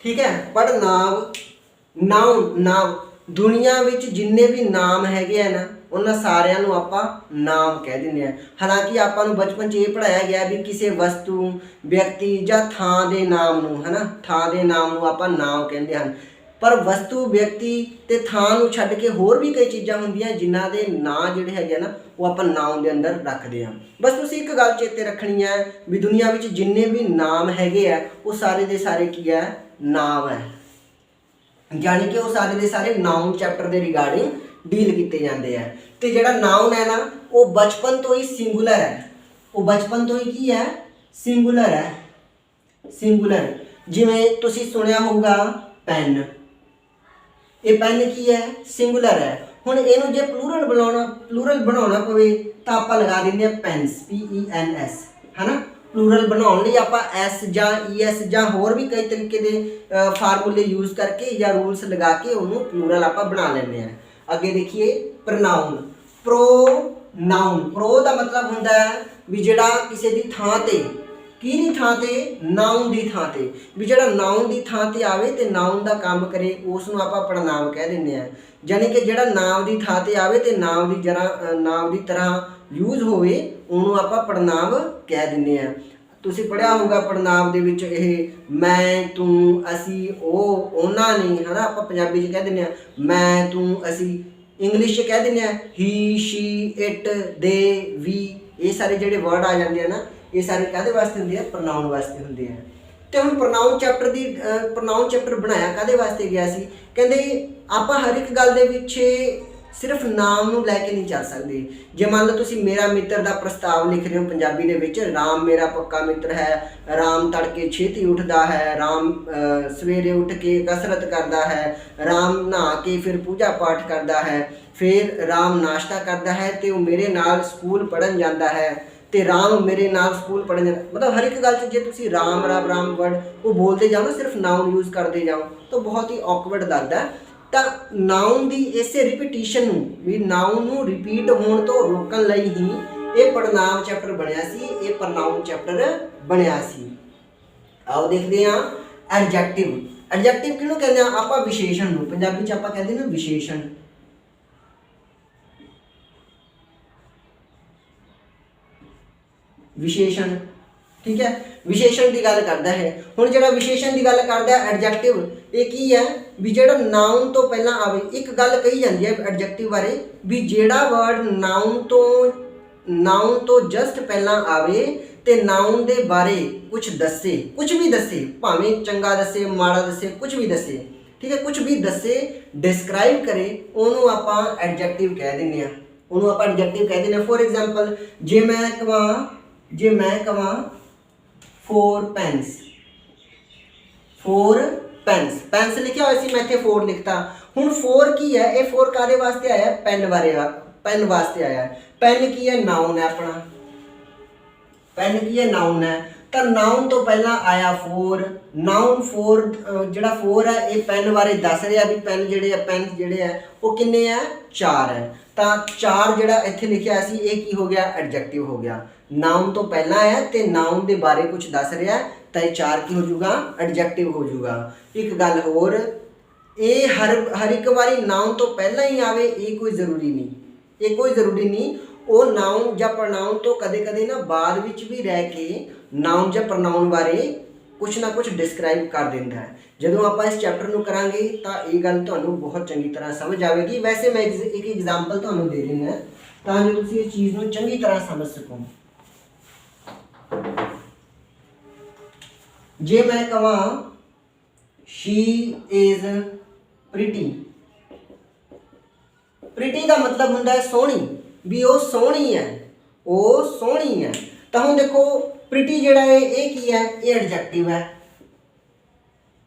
A: ठीक है, पढ़नाव। नाउन नाम, दुनिया विच जिन्ने भी नाम हैगे ना उन्हां सारिਆਂ ਨੂੰ ਆਪਾਂ नाम कह ਦਿੰਦੇ हैं। हालांकि ਆਪਾਂ ਨੂੰ बचपन 'ਚ ਇਹ पढ़ाया गया भी किसी वस्तु व्यक्ति ਜਾਂ ਥਾਂ ਦੇ ਨਾਮ ਨੂੰ, ਹੈ ਨਾ, ਥਾਂ ਦੇ ਨਾਮ ਨੂੰ ਆਪਾਂ ਨਾਮ ਕਹਿੰਦੇ ਹਨ। पर वस्तु व्यक्ति ते थां नूं छड्ड के होर भी कई चीज़ां हुंदियां जिन्हां दे नां जिहड़े हैगे ना वो आपां नाउन दे अंदर रखदे हां। बस तुसीं एक गल चेते रखनी है भी दुनिया विच जिन्ने भी नाम हैगे आ वो सारे दे सारे की है नाम है, यानी कि वो सारे दे सारे नाउन चैप्टर दे रिगार्डिंग डील किए जाते हैं। तो जिहड़ा नाउन है ना वो बचपन तो ही सिंगुलर है, वो बचपन तो ही की है सिंगुलर है, सिंगुलर। जिवें तुसीं सुनिया होगा पेन, ये पेन की है सिंगुलर है। हुण इहनूं जे प्लूरल बनाउणा पवे तां आपां लगा दिंदे आ पेन्स, PENS, है ना। प्लूरल बनाउण लई आपां S जां ES जां होर भी कई तरीके दे फार्मूले यूज़ करके या रूल्स लगा के उहनूं प्लूरल आपां बना लैंदे आ। अगे देखिए प्रनाउन, प्रोनाउन। प्रो दा मतलब हुंदा है भी जिहड़ा किसी दी थां ते किहदी थां ते नाउन दी थां ते, भी जिहड़ा नाउन दी थां ते आवे ते नाउन दा काम करे उस नूं आपां प्रनाउन कह दिंदे आ। यानी कि जिहड़ा नाम दी थां ते आवे ते नाम दी तरह यूज़ होवे उहनूं आपां प्रनाम कह दिंदे आ। तुसीं पढ़िया होगा प्रनाम दे विच इह मैं तू असी ओ उन्हां ने, है ना। आपां पंजाबी च कह दिंदे आ मैं तू असी, इंग्लिश च कह दिंदे आ ही शी इट दे वी। ये सारे जिहड़े वर्ड आ जांदे आ ना ये सारे काहदे वास्ते हुंदे आ प्रनाउन वास्ते हुंदे आ। तो हुण प्रनाउन चैप्टर बनाया काहदे वास्ते गया सी, कहंदे आपां हर एक गल दे विच सिर्फ नाम नूं लैके नहीं चल सकते। जे मान लो तुसीं मेरा मित्र दा प्रस्ताव लिख रहे हो पंजाबी दे विच, राम मेरा पक्का मित्र है, राम तड़के छेती उठदा है, राम सवेरे उठ के कसरत करदा है, राम नहा के फिर पूजा पाठ करदा है, फिर राम नाश्ता करदा है ते वो मेरे नाल स्कूल पढ़न जांदा है, ते राम मेरे नाल स्कूल पढ़न जांदा। मतलब हर एक गल च जे तुसीं राम राम राम वर्ड वो बोलते जाओ ना, सिर्फ नाउन यूज़ करते जाओ तो बहुत ही ऑकवर्ड लगता है। तो नाउन की इसे रिपीटिशन भी नाउन नूं रिपीट होने तो रोकण लई ही ये प्रनाम चैप्टर बनया सी, ये प्रनाउन चैप्टर बनया सी। आओ देखते हैं एडजैक्टिव। एडजैक्टिव किहनूं कहंदे आ आपां विशेषण नूं, पंजाबी च आपां कहंदे ना विशेषण, विशेषण। ठीक है, विशेषण की गल करता है। हुण जिहड़ा विशेषण की गल करदा है एडजैक्टिव, ये की है भी जिहड़ा नाउन तो पहला आवे। एक गल कही जाती है एडजैक्टिव बारे भी जिहड़ा वर्ड नाउन तो जस्ट पहला आवे ते नाउन दे बारे कुछ दसे, कुछ भी दसे, भावें चंगा दसे माड़ा दसे, कुछ भी दसे। ठीक है, कुछ भी दसे डिस्क्राइब करे उहनूं आपां एडजैक्टिव कह दिंदे आ, उहनूं आपां एडजैक्टिव कह दिंदे आ। फॉर एग्जाम्पल जे मैं कहां 4 पेन्स, 4 पेन्स, पेन्स लिखा हुआ सी मैं इत्थे 4 लिखता। हुण 4 की है, ये 4 काहदे वास्ते आया, पेन वास्ते आया। पेन की है नाउन है अपना, पेन की है नाउन है, तो नाउन तो पहला आया 4। नाउन 4 जिहड़ा 4 है ये पेन बारे दस रहा भी पेन जिहड़े है वो किन्ने है 4 है। तो 4 जिहड़ा इत्थे लिखिआ सी ये की हो गया एडजैक्टिव हो गया। नाउन तो पहला है तो नाउन के बारे कुछ दस रहा है तो ये 4 की हो जाऊगा एडजैक्टिव हो जाऊगा। एक गल होर, ये हर एक बारी नाउन तो पहला ही आवे ये कोई ज़रूरी नहीं, ये कोई ज़रूरी नहीं। वो नाउन या प्रनाउन तो कदे कदे ना बाद विच भी रह के ਨਾਉਨ ਜਾਂ ਪ੍ਰੋਨਾਉਨ ਬਾਰੇ ਕੁਛ ਨਾ ਕੁਛ ਡਿਸਕ੍ਰਾਈਬ ਕਰ ਦਿੰਦਾ ਹੈ। ਜਦੋਂ ਆਪਾਂ ਇਸ ਚੈਪਟਰ ਨੂੰ ਕਰਾਂਗੇ ਤਾਂ ਇਹ ਗੱਲ ਤੁਹਾਨੂੰ ਬਹੁਤ ਚੰਗੀ ਤਰ੍ਹਾਂ ਸਮਝ ਆਵੇਗੀ। ਵੈਸੇ ਮੈਂ ਇੱਕ ਐਗਜ਼ਾਮਪਲ ਤੁਹਾਨੂੰ ਦੇ ਦਿੰਦਾ ਤਾਂ ਜੋ ਤੁਸੀਂ ਇਸ ਚੀਜ਼ ਨੂੰ ਚੰਗੀ ਤਰ੍ਹਾਂ ਸਮਝ ਸਕੋ। ਜੇ ਮੈਂ ਕਹਾਂ she is pretty, ਪ੍ਰੀਟੀ ਦਾ ਮਤਲਬ ਹੁੰਦਾ ਹੈ ਸੋਹਣੀ, ਵੀ ਉਹ ਸੋਹਣੀ ਹੈ, ਉਹ ਸੋਹਣੀ ਹੈ। ਤਾਂ ਹੁਣ ਦੇਖੋ ਪ੍ਰੀਟੀ ਜਿਹੜਾ ਹੈ ਇਹ ਕੀ ਹੈ, ਇਹ ਐਡਜੈਕਟਿਵ ਹੈ,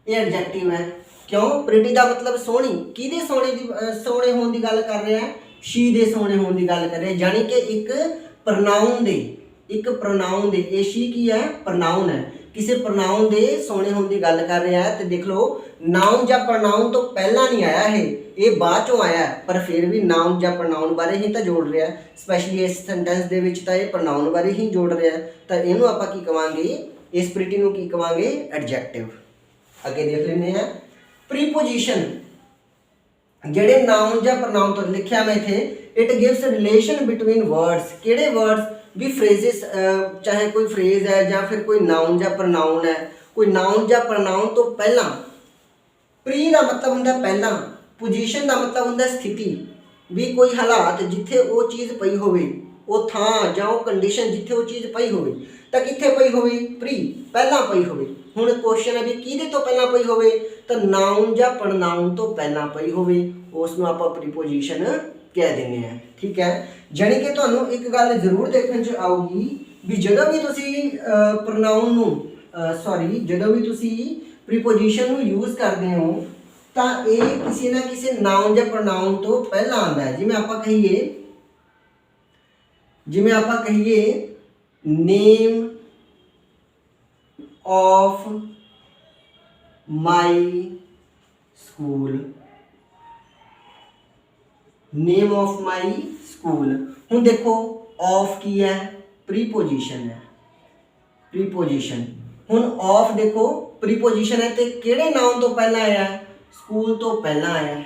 A: ਇਹ ਐਡਜੈਕਟਿਵ ਹੈ। ਕਿਉਂ? ਪ੍ਰੀਟੀ ਦਾ ਮਤਲਬ ਸੋਹਣੀ, ਕਿਹਦੇ ਸੋਹਣੇ ਹੋਣ ਦੀ ਗੱਲ ਕਰ ਰਿਹਾ ਹੈ? ਸ਼ੀ ਦੇ ਸੋਹਣੇ ਹੋਣ ਦੀ ਗੱਲ ਕਰ ਰਿਹਾ, ਜਾਣੀ ਕਿ ਇੱਕ ਪ੍ਰੋਨਾਉਨ ਦੇ ਇਹ ਸ਼ੀ ਕੀ ਹੈ, ਪ੍ਰੋਨਾਉਨ ਹੈ, ਕਿਸੇ ਪ੍ਰੋਨਾਉਨ ਦੇ ਸੋਹਣੇ ਹੋਣ ਦੀ ਗੱਲ ਕਰ ਰਿਹਾ ਹੈ। ਤੇ ਦੇਖ ਲਓ ਨਾਉਨ ਜਾਂ ਪ੍ਰੋਨਾਉਨ ਤੋਂ ਪਹਿਲਾਂ ਨਹੀਂ ਆਇਆ ਇਹ ਬਾਅਦ ਚੋਂ ਆਇਆ, ਪਰ ਫਿਰ ਵੀ ਨਾਉਨ ਜਾਂ ਪ੍ਰੋਨਾਉਨ ਬਾਰੇ ਹੀ ਤਾਂ ਜੋੜ ਰਿਹਾ, ਸਪੈਸ਼ਲੀ ਇਸ ਸੈਂਟੈਂਸ ਦੇ ਵਿੱਚ ਤਾਂ ਇਹ ਪ੍ਰੋਨਾਉਨ ਬਾਰੇ ਹੀ ਜੋੜ ਰਿਹਾ। ਤਾਂ ਇਹਨੂੰ ਆਪਾਂ ਕੀ ਕਵਾਂਗੇ, ਇਸ ਪ੍ਰੀਟੀ ਨੂੰ ਕੀ ਕਵਾਂਗੇ, ਐਡਜੈਕਟਿਵ। ਅੱਗੇ ਦੇਖ ਲੈਂਦੇ ਹਾਂ ਪ੍ਰੀਪੋਜੀਸ਼ਨ। ਜਿਹੜੇ ਨਾਉਨ ਜਾਂ ਪ੍ਰੋਨਾਉਨ ਤੋਂ ਲਿਖਿਆ ਮੈਂ ਇੱਥੇ, it gives relation between words. ਕਿਹੜੇ ਵਰਡਸ? ਵੀ ਫਰੇਜ਼ਿਸ, ਚਾਹੇ ਕੋਈ ਫਰੇਜ਼ ਹੈ ਜਾਂ ਫਿਰ ਕੋਈ ਨਾਉਨ ਜਾਂ ਪ੍ਰੋਨਾਉਨ ਹੈ, ਕੋਈ ਨਾਉਨ ਜਾਂ ਪ੍ਰੋਨਾਉਨ ਤੋਂ ਪਹਿਲਾਂ। ਪ੍ਰੀ ਦਾ ਮਤਲਬ ਹੁੰਦਾ ਪਹਿਲਾਂ, ਪੋਜੀਸ਼ਨ ਦਾ ਮਤਲਬ ਹੁੰਦਾ ਸਥਿਤੀ, ਵੀ ਕੋਈ ਹਾਲਾਤ ਜਿੱਥੇ ਉਹ ਚੀਜ਼ ਪਈ ਹੋਵੇ, ਉਹ ਥਾਂ ਜਾਂ ਉਹ ਕੰਡੀਸ਼ਨ ਜਿੱਥੇ ਉਹ ਚੀਜ਼ ਪਈ ਹੋਵੇ। ਤਾਂ ਕਿੱਥੇ ਪਈ ਹੋਵੇ? ਪ੍ਰੀ, ਪਹਿਲਾਂ ਪਈ ਹੋਵੇ। ਹੁਣ ਕੁਐਸਚਨ ਹੈ ਵੀ ਕਿਹਦੇ ਤੋਂ ਪਹਿਲਾਂ ਪਈ ਹੋਵੇ? ਤਾਂ ਨਾਉਨ ਜਾਂ ਪ੍ਰੋਨਾਉਨ ਤੋਂ ਪਹਿਲਾਂ ਪਈ ਹੋਵੇ, ਉਸ ਨੂੰ ਆਪਾਂ ਪ੍ਰੀਪੋਜੀਸ਼ਨ ਕਹਿ ਦਿੰਦੇ ਹਾਂ। ਠੀਕ ਹੈ, ਜਾਣੀ ਕਿ ਤੁਹਾਨੂੰ ਇੱਕ ਗੱਲ ਜ਼ਰੂਰ ਦੇਖਣ 'ਚ ਆਊਗੀ ਵੀ ਜਦੋਂ ਵੀ ਤੁਸੀਂ ਪ੍ਰੋਨਾਉਨ ਨੂੰ ਜਦੋਂ ਵੀ ਤੁਸੀਂ ਪ੍ਰੀਪੋਜੀਸ਼ਨ ਨੂੰ ਯੂਜ਼ ਕਰਦੇ ਹੋ ਤਾਂ ਇਹ ਕਿਸੇ ਨਾ ਕਿਸੇ ਨਾਉਨ ਜਾਂ ਪ੍ਰੋਨਾਉਨ ਤੋਂ ਪਹਿਲਾਂ ਆਉਂਦਾ ਹੈ। ਜਿਵੇਂ ਆਪਾਂ ਕਹੀਏ name of my school, name of my school. ਹੁਣ ਦੇਖੋ ਆਫ ਕੀ ਹੈ? ਪ੍ਰੀਪੋਜੀਸ਼ਨ ਹੈ, ਪ੍ਰੀਪੋਜੀਸ਼ਨ। ਹੁਣ ਆਫ ਦੇਖੋ ਪ੍ਰੀਪੋਜੀਸ਼ਨ ਹੈ ਤੇ ਕਿਹੜੇ ਨਾਉਨ ਤੋਂ ਪਹਿਲਾਂ ਆਇਆ? ਸਕੂਲ ਤੋਂ ਪਹਿਲਾਂ ਆਇਆ।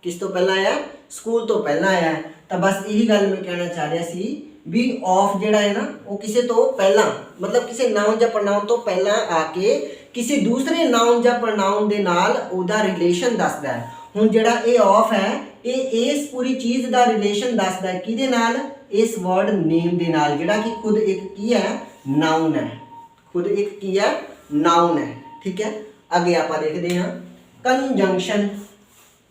A: ਕਿਸ ਤੋਂ ਪਹਿਲਾਂ ਆਇਆ? ਸਕੂਲ ਤੋਂ ਪਹਿਲਾਂ ਆਇਆ। ਤਾਂ ਬਸ ਇਹੀ ਗੱਲ ਮੈਂ ਕਹਿਣਾ ਚਾਹ ਰਿਹਾ ਸੀ ਵੀ ਆਫ ਜਿਹੜਾ ਹੈ ਨਾ, ਉਹ ਕਿਸੇ ਤੋਂ ਪਹਿਲਾਂ, ਮਤਲਬ ਕਿਸੇ ਨਾਉਨ ਜਾਂ ਪ੍ਰੋਨਾਉਨ ਤੋਂ ਪਹਿਲਾਂ ਆ ਕੇ ਕਿਸੇ ਦੂਸਰੇ ਨਾਉਨ ਜਾਂ ਪ੍ਰੋਨਾਉਨ ਦੇ ਨਾਲ ਉਹਦਾ ਰਿਲੇਸ਼ਨ ਦੱਸਦਾ ਹੈ। ਹੁਣ ਜਿਹੜਾ ਇਹ ਆਫ ਹੈ ਇਹ ਇਸ ਪੂਰੀ ਚੀਜ਼ ਦਾ ਰਿਲੇਸ਼ਨ ਦੱਸਦਾ ਹੈ, ਕਿਹਦੇ ਨਾਲ? ਇਸ ਵਰਡ ਨੇਮ ਦੇ ਨਾਲ, ਜਿਹੜਾ ਕਿ ਖੁਦ ਇੱਕ ਕੀ ਹੈ? ਨਾਉਨ ਹੈ, ਖੁਦ ਇੱਕ ਕੀ ਹੈ? ਨਾਉਨ ਹੈ। ਠੀਕ ਹੈ, ਅੱਗੇ ਆਪਾਂ ਦੇਖਦੇ ਹਾਂ ਕੰਜੰਕਸ਼ਨ।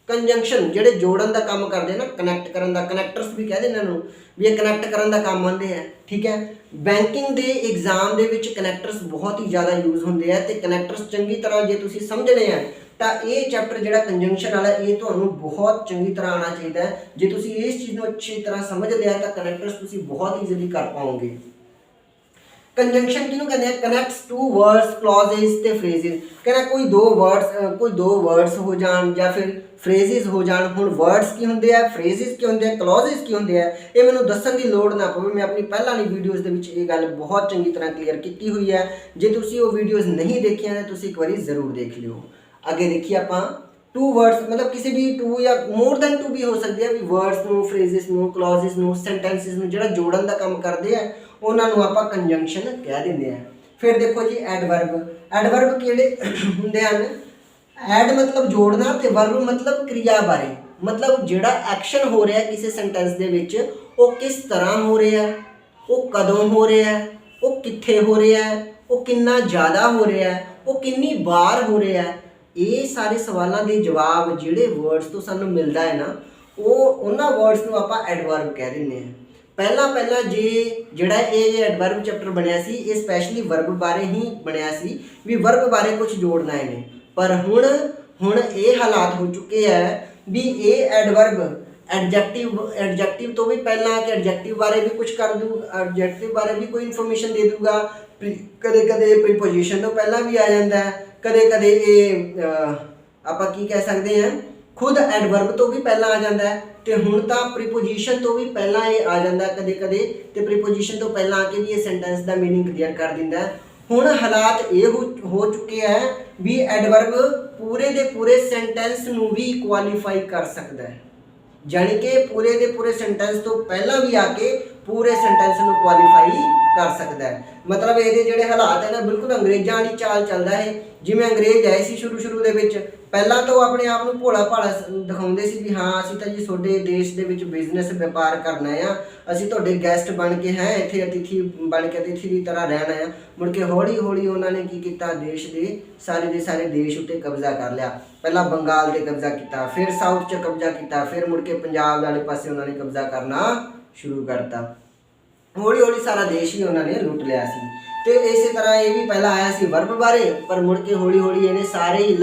A: ਕੰਜੰਕਸ਼ਨ ਜਿਹੜੇ ਜੋੜਨ ਦਾ ਕੰਮ ਕਰਦੇ ਨਾ, ਕਨੈਕਟ ਕਰਨ ਦਾ, ਕਨੈਕਟਰਸ ਵੀ ਕਹਿੰਦੇ ਇਹਨਾਂ ਨੂੰ, ਵੀ ਇਹ ਕਨੈਕਟ ਕਰਨ ਦਾ ਕੰਮ ਆਉਂਦੇ ਆ। ਠੀਕ ਹੈ, ਬੈਂਕਿੰਗ ਦੇ ਐਗਜ਼ਾਮ ਦੇ ਵਿੱਚ ਕਨੈਕਟਰਸ ਬਹੁਤ ਹੀ ਜ਼ਿਆਦਾ ਯੂਜ਼ ਹੁੰਦੇ ਆ, ਤੇ ਕਨੈਕਟਰਸ ਚੰਗੀ ਤਰ੍ਹਾਂ ਜੇ ਤੁਸੀਂ ਸਮਝਣੇ ਆ ਤਾਂ ਇਹ ਚੈਪਟਰ ਜਿਹੜਾ ਕੰਜੰਕਸ਼ਨ ਵਾਲਾ, ਇਹ ਤੁਹਾਨੂੰ ਬਹੁਤ ਚੰਗੀ ਤਰ੍ਹਾਂ ਆਉਣਾ ਚਾਹੀਦਾ ਹੈ। ਜੇ ਤੁਸੀਂ ਇਸ ਚੀਜ਼ ਨੂੰ ਅੱਛੀ ਤਰ੍ਹਾਂ ਸਮਝ ਲਿਆ ਤਾਂ ਕਨੈਕਟਰਸ ਤੁਸੀਂ ਬਹੁਤ ਈਜ਼ੀਲੀ ਕਰ ਪਾਓਗੇ। ਕੰਜੰਕਸ਼ਨ ਕਿਹਨੂੰ ਕਹਿੰਦੇ ਆ? ਕਨੈਕਟਸ ਟੂ ਵਰਡਸ, ਕਲੌਜ਼ਸ ਤੇ ਫਰੇਜ਼ਿਸ। ਕਹਿੰਦਾ ਕੋਈ ਦੋ ਵਰਡਸ ਹੋ ਜਾਣ ਜਾਂ ਫਿਰ ਫਰੇਜ਼ਿਸ ਹੋ ਜਾਣ। ਹੁਣ ਵਰਡਸ ਕੀ ਹੁੰਦੇ ਆ, ਫਰੇਜ਼ਿਸ ਕੀ ਹੁੰਦੇ ਆ, ਕਲੌਜ਼ਸ ਕੀ ਹੁੰਦੇ ਆ, ਇਹ ਮੈਨੂੰ ਦੱਸਣ ਦੀ ਲੋੜ ਨਾ ਪਵੇ। ਮੈਂ ਆਪਣੀ ਪਹਿਲਾਂ ਵਾਲੀ ਵੀਡੀਓਜ਼ ਦੇ ਵਿੱਚ ਇਹ ਗੱਲ ਬਹੁਤ ਚੰਗੀ ਤਰ੍ਹਾਂ ਕਲੀਅਰ ਕੀਤੀ ਹੋਈ ਹੈ। ਜੇ ਤੁਸੀਂ ਉਹ ਵੀਡੀਓਜ਼ ਨਹੀਂ ਦੇਖੀਆਂ ਤਾਂ ਤੁਸੀਂ ਇੱਕ ਵਾਰੀ ਜ਼ਰੂਰ ਦੇਖ ਲਿਓ। ਅੱਗੇ ਦੇਖੀਏ ਆਪਾਂ ਟੂ ਵਰਡਸ, ਮਤਲਬ ਕਿਸੇ ਵੀ ਟੂ ਜਾਂ ਮੋਰ ਦੈਨ ਟੂ ਵੀ ਹੋ ਸਕਦੇ ਆ, ਵੀ ਵਰਡਸ ਨੂੰ, ਫਰੇਜ਼ਿਸ ਨੂੰ, ਕਲੌਜ਼ਸ ਨੂੰ, ਸੈਂਟੈਂਸਿਸ ਨੂੰ ਜਿਹੜਾ ਜੋੜਨ ਦਾ ਕੰਮ ਕਰਦੇ ਆ ਉਹਨਾਂ ਨੂੰ ਆਪਾਂ ਕੰਜੰਕਸ਼ਨ ਕਹਿ ਦਿੰਦੇ ਆ। ਫਿਰ ਦੇਖੋ ਜੀ ਐਡਵਰਬ। ਐਡਵਰਬ ਕਿਹੜੇ ਹੁੰਦੇ ਹਨ? ਐਡ ਮਤਲਬ ਜੋੜਨਾ ਤੇ ਵਰਬ ਮਤਲਬ ਕਿਰਿਆ ਬਾਰੇ, ਮਤਲਬ ਜਿਹੜਾ ਐਕਸ਼ਨ ਹੋ ਰਿਹਾ ਕਿਸੇ ਸੈਂਟੈਂਸ ਦੇ ਵਿੱਚ ਉਹ ਕਿਸ ਤਰ੍ਹਾਂ ਹੋ ਰਿਹਾ, ਉਹ ਕਦੋਂ ਹੋ ਰਿਹਾ, ਉਹ ਕਿੱਥੇ ਹੋ ਰਿਹਾ, ਉਹ ਕਿੰਨਾ ਜ਼ਿਆਦਾ ਹੋ ਰਿਹਾ, ਉਹ ਕਿੰਨੀ ਵਾਰ ਹੋ ਰਿਹਾ। ਇਹ ਸਾਰੇ ਸਵਾਲਾਂ ਦੇ ਜਵਾਬ ਜਿਹੜੇ ਵਰਡਸ ਤੋਂ ਸਾਨੂੰ ਮਿਲਦਾ ਹੈ ਨਾ, ਉਹ ਉਹਨਾਂ ਵਰਡਸ ਨੂੰ ਆਪਾਂ ਐਡਵਰਬ ਕਹਿ ਦਿੰਦੇ ਹਾਂ। ਪਹਿਲਾਂ ਜਿਹੜਾ ਇਹ ਐਡਵਰਬ ਚੈਪਟਰ ਬਣਿਆ ਸੀ ਇਹ ਸਪੈਸ਼ਲੀ ਵਰਬ ਬਾਰੇ ਹੀ ਬਣਿਆ ਸੀ, ਵੀ ਵਰਬ ਬਾਰੇ ਕੁਝ ਜੋੜਨਾ ਇਹਨੇ। ਪਰ ਹੁਣ ਇਹ ਹਾਲਾਤ ਹੋ ਚੁੱਕੇ ਹੈ ਵੀ ਇਹ ਐਡਵਰਬ ਐਡਜੈਕਟਿਵ ਤੋਂ ਵੀ ਪਹਿਲਾਂ ਆ ਕੇ ਐਡਜੈਕਟਿਵ ਬਾਰੇ ਵੀ ਕੁਝ ਕਰ ਦੂ, ਐਡਜੈਕਟਿਵ ਬਾਰੇ ਵੀ ਕੋਈ ਇਨਫੋਰਮੇਸ਼ਨ ਦੇ ਦੂਗਾ। ਕਦੇ ਪ੍ਰੀਪੋਜੀਸ਼ਨ ਤੋਂ ਪਹਿਲਾਂ ਵੀ ਆ ਜਾਂਦਾ, ਕਦੇ ਇਹ ਆਪਾਂ ਕੀ ਕਹਿ ਸਕਦੇ ਹਾਂ, ਖੁਦ ਐਡਵਰਬ ਤੋਂ ਵੀ ਪਹਿਲਾਂ ਆ ਜਾਂਦਾ ਹੈ, ਤੇ ਹੁਣ ਤਾਂ ਪ੍ਰੀਪੋਜੀਸ਼ਨ ਤੋਂ ਵੀ ਪਹਿਲਾਂ ਇਹ ਆ ਜਾਂਦਾ ਕਦੇ ਤੇ ਪ੍ਰੀਪੋਜੀਸ਼ਨ ਤੋਂ ਪਹਿਲਾਂ ਆ ਕੇ ਵੀ ਇਹ ਸੈਂਟੈਂਸ ਦਾ ਮੀਨਿੰਗ ਕਲੀਅਰ ਕਰ ਦਿੰਦਾ। ਹੁਣ ਹਾਲਾਤ ਇਹ ਹੋ ਚੁੱਕੇ ਹੈ ਵੀ ਐਡਵਰਬ ਪੂਰੇ ਦੇ ਪੂਰੇ ਸੈਂਟੈਂਸ ਨੂੰ ਵੀ ਕੁਆਲੀਫਾਈ ਕਰ ਸਕਦਾ ਹੈ, ਜਾਣੀ ਕਿ ਪੂਰੇ ਦੇ ਪੂਰੇ ਸੈਂਟੈਂਸ ਤੋਂ ਪਹਿਲਾਂ ਵੀ ਆ ਕੇ ਪੂਰੇ ਸੈਂਟੈਂਸ ਨੂੰ ਕੁਆਲੀਫਾਈ ਕਰ ਸਕਦਾ ਹੈ। ਮਤਲਬ ਇਹਦੇ ਜਿਹੜੇ ਹਾਲਾਤ ਹੈ ਨਾ ਬਿਲਕੁਲ ਅੰਗਰੇਜ਼ਾਂ ਵਾਲੀ ਚਾਲ ਚੱਲਦਾ ਹੈ। ਜਿਵੇਂ ਅੰਗਰੇਜ਼ ਆਏ ਸੀ ਸ਼ੁਰੂ ਦੇ ਵਿੱਚ, ਪਹਿਲਾਂ ਤਾਂ ਉਹ ਆਪਣੇ ਆਪ ਨੂੰ ਭੋਲਾ ਭਾਲਾ ਦਿਖਾਉਂਦੇ ਸੀ ਵੀ ਹਾਂ ਅਸੀਂ ਤਾਂ ਜੀ ਤੁਹਾਡੇ ਦੇਸ਼ ਦੇ ਵਿੱਚ ਬਿਜ਼ਨਸ ਵਪਾਰ ਕਰਨਾ ਆ, ਅਸੀਂ ਤੁਹਾਡੇ ਗੈਸਟ ਬਣ ਕੇ ਹੈ ਇੱਥੇ ਅਤਿਥੀ ਬਣ ਕੇ ਅਤਿਥੀ ਦੀ ਤਰ੍ਹਾਂ ਰਹਿਣਾ ਆ। ਮੁੜ ਕੇ ਹੌਲੀ ਹੌਲੀ ਉਹਨਾਂ ਨੇ ਕੀ ਕੀਤਾ, ਦੇਸ਼ ਦੇ ਸਾਰੇ ਦੇਸ਼ ਉੱਤੇ ਕਬਜ਼ਾ ਕਰ ਲਿਆ। ਪਹਿਲਾਂ ਬੰਗਾਲ ਤੇ ਕਬਜ਼ਾ ਕੀਤਾ, ਫਿਰ ਸਾਊਥ 'ਚ ਕਬਜ਼ਾ ਕੀਤਾ, ਫਿਰ ਮੁੜ ਕੇ ਪੰਜਾਬ ਵਾਲੇ ਪਾਸੇ ਉਹਨਾਂ ਨੇ ਕਬਜ਼ਾ ਕਰਨਾ ਸ਼ੁਰੂ ਕਰਤਾ। ਹੌਲੀ ਹੌਲੀ ਸਾਰਾ ਦੇਸ਼ ਹੀ ਉਹਨਾਂ ਨੇ ਲੁੱਟ ਲਿਆ ਸੀ। ਤੇ ਇਸੇ ਤਰ੍ਹਾਂ ਇਹ ਵੀ ਪਹਿਲਾਂ ਆਇਆ ਸੀ ਵਰਬ ਬਾਰੇ, ਪਰ ਮੁੜ ਕੇ ਹੌਲੀ ਹੌਲੀ ਇਹਨੇ ਸਾਰੇ ਹੀ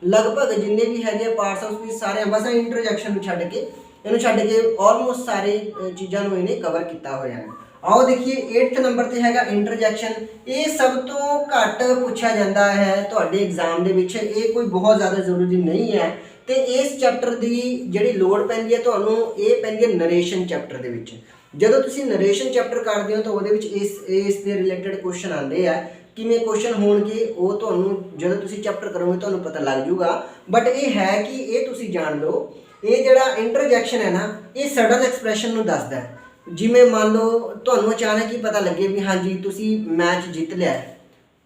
A: ਲਗਭਗ ਜਿੰਨੇ ਵੀ ਹੈਗੇ ਪਾਰਟਸ ਆਫ ਸਪੀਚ ਸਾਰੇ ਬਸ ਇੰਟਰੋਜੈਕਸ਼ਨ ਨੂੰ ਛੱਡ ਕੇ ਆਲਮੋਸਟ ਸਾਰੇ ਚੀਜ਼ਾਂ ਨੂੰ ਇਹਨੇ ਕਵਰ ਕੀਤਾ ਹੋਇਆ ਹੈ। ਆਓ ਦੇਖੀਏ 8th ਨੰਬਰ ਤੇ ਹੈਗਾ ਇੰਟਰਜੈਕਸ਼ਨ। ਇਹ ਸਭ ਤੋਂ ਘੱਟ ਪੁੱਛਿਆ ਜਾਂਦਾ ਹੈ ਤੁਹਾਡੇ ਐਗਜ਼ਾਮ ਦੇ ਵਿੱਚ, ਇਹ ਕੋਈ ਬਹੁਤ ਜ਼ਿਆਦਾ ਜ਼ਰੂਰੀ ਨਹੀਂ ਹੈ। ਤੇ ਇਸ ਚੈਪਟਰ ਦੀ ਜਿਹੜੀ ਲੋੜ ਪੈਂਦੀ ਹੈ ਤੁਹਾਨੂੰ, ਇਹ ਪੈਂਦੀ ਹੈ ਨਰੇਸ਼ਨ ਚੈਪਟਰ ਦੇ ਵਿੱਚ। ਜਦੋਂ ਤੁਸੀਂ ਨਰੇਸ਼ਨ ਚੈਪਟਰ ਕਰਦੇ ਹੋ ਤਾਂ ਉਹਦੇ ਵਿੱਚ ਇਸ ਦੇ ਰਿਲੇਟਡ ਕੁਐਸਚਨ ਆਉਂਦੇ ਆ। ਕਿਵੇਂ ਕੁਐਸਚਨ ਹੋਣਗੇ ਉਹ ਤੁਹਾਨੂੰ ਜਦੋਂ ਤੁਸੀਂ ਚੈਪਟਰ ਕਰੋਗੇ ਤੁਹਾਨੂੰ ਪਤਾ ਲੱਗ ਜੂਗਾ। ਬਟ ਇਹ ਹੈ ਕਿ ਇਹ ਤੁਸੀਂ ਜਾਣ ਲਓ, ਇਹ ਜਿਹੜਾ ਇੰਟਰਜੈਕਸ਼ਨ ਹੈ ਨਾ, ਇਹ ਸਡਨ ਐਕਸਪ੍ਰੈਸ਼ਨ ਨੂੰ ਦੱਸਦਾ ਹੈ। ਜਿਵੇਂ ਮੰਨ ਲਓ ਤੁਹਾਨੂੰ ਅਚਾਨਕ ਹੀ ਪਤਾ ਲੱਗੇ ਵੀ ਹਾਂਜੀ ਤੁਸੀਂ ਮੈਚ ਜਿੱਤ ਲਿਆ।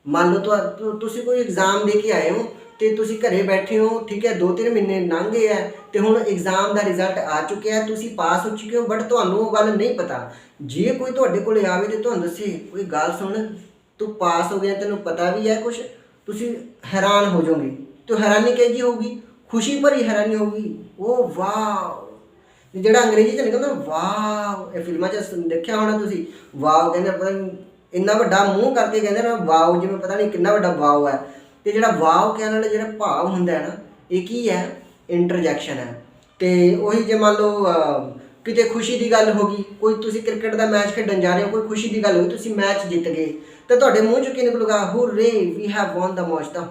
A: ਮੰਨ ਲਓ ਤੁਸੀਂ ਕੋਈ ਐਗਜ਼ਾਮ ਦੇ ਕੇ ਆਏ ਹੋ ਤੇ ਤੁਸੀਂ ਘਰੇ ਬੈਠੇ ਹੋ, ਠੀਕ ਹੈ, 2-3 ਮਹੀਨੇ ਲੰਘ ਗਏ ਹੈ ਤੇ ਹੁਣ ਐਗਜ਼ਾਮ ਦਾ ਰਿਜ਼ਲਟ ਆ ਚੁੱਕਿਆ, ਤੁਸੀਂ ਪਾਸ ਹੋ ਚੁੱਕੇ ਹੋ। ਬਟ ਤੁਹਾਨੂੰ ਉਹ ਗੱਲ ਨਹੀਂ ਪਤਾ। ਜੇ ਕੋਈ ਤੁਹਾਡੇ ਕੋਲ ਆਵੇ ਤੇ ਤੁਹਾਨੂੰ ਦੱਸੇ ਕੋਈ ਗੱਲ ਸੁਣ ਤੂੰ ਪਾਸ ਹੋ ਗਿਆ, ਤੈਨੂੰ ਪਤਾ ਵੀ ਹੈ ਕੁਛ, ਤੁਸੀਂ ਹੈਰਾਨ ਹੋ ਜਾਓਗੇ। ਤੇ ਹੈਰਾਨੀ ਕਿਹੋ ਜਿਹੀ ਹੋਊਗੀ? ਖੁਸ਼ੀ ਭਰੀ ਹੈਰਾਨੀ ਹੋਊਗੀ। ਉਹ ਵਾਹ, ਜਿਹੜਾ ਅੰਗਰੇਜ਼ੀ 'ਚ ਨਿਕਲਦਾ ਵਾਹ, ਇਹ ਫਿਲਮਾਂ 'ਚ ਦੇਖਿਆ ਹੋਣਾ ਤੁਸੀਂ, ਵਾਓ ਕਹਿੰਦੇ ਪਤਾ ਨਹੀਂ ਇੰਨਾ ਵੱਡਾ ਮੂੰਹ ਕਰਕੇ ਕਹਿੰਦੇ ਨਾ ਵਾਓ, ਜਿਵੇਂ ਪਤਾ ਨਹੀਂ ਕਿੰਨਾ ਵੱਡਾ ਵਾਓ ਹੈ। ਤੇ ਜਿਹੜਾ ਵਾਓ ਕਹਿਣ ਵਾਲਾ ਜਿਹੜਾ ਭਾਵ ਹੁੰਦਾ ਹੈ ਨਾ, ਇਹ ਕੀ ਹੈ? ਇੰਟਰਜੈਕਸ਼ਨ ਹੈ। ਤੇ ਉਹੀ ਜੇ ਮੰਨ ਲਓ ਕਿਤੇ ਖੁਸ਼ੀ ਦੀ ਗੱਲ ਹੋ ਗਈ, ਕੋਈ ਤੁਸੀਂ ਕ੍ਰਿਕਟ ਦਾ ਮੈਚ ਖੇਡਣ ਜਾ ਰਹੇ ਹੋ, ਕੋਈ ਖੁਸ਼ੀ ਦੀ ਗੱਲ ਹੋਈ, ਤੁਸੀਂ ਮੈਚ ਜਿੱਤ ਗਏ, ਤਾਂ ਤੁਹਾਡੇ ਮੂੰਹ 'ਚੋਂ ਕੀ ਨਿਕਲੂਗਾ? Hooray, we have won the match. ਤਾਂ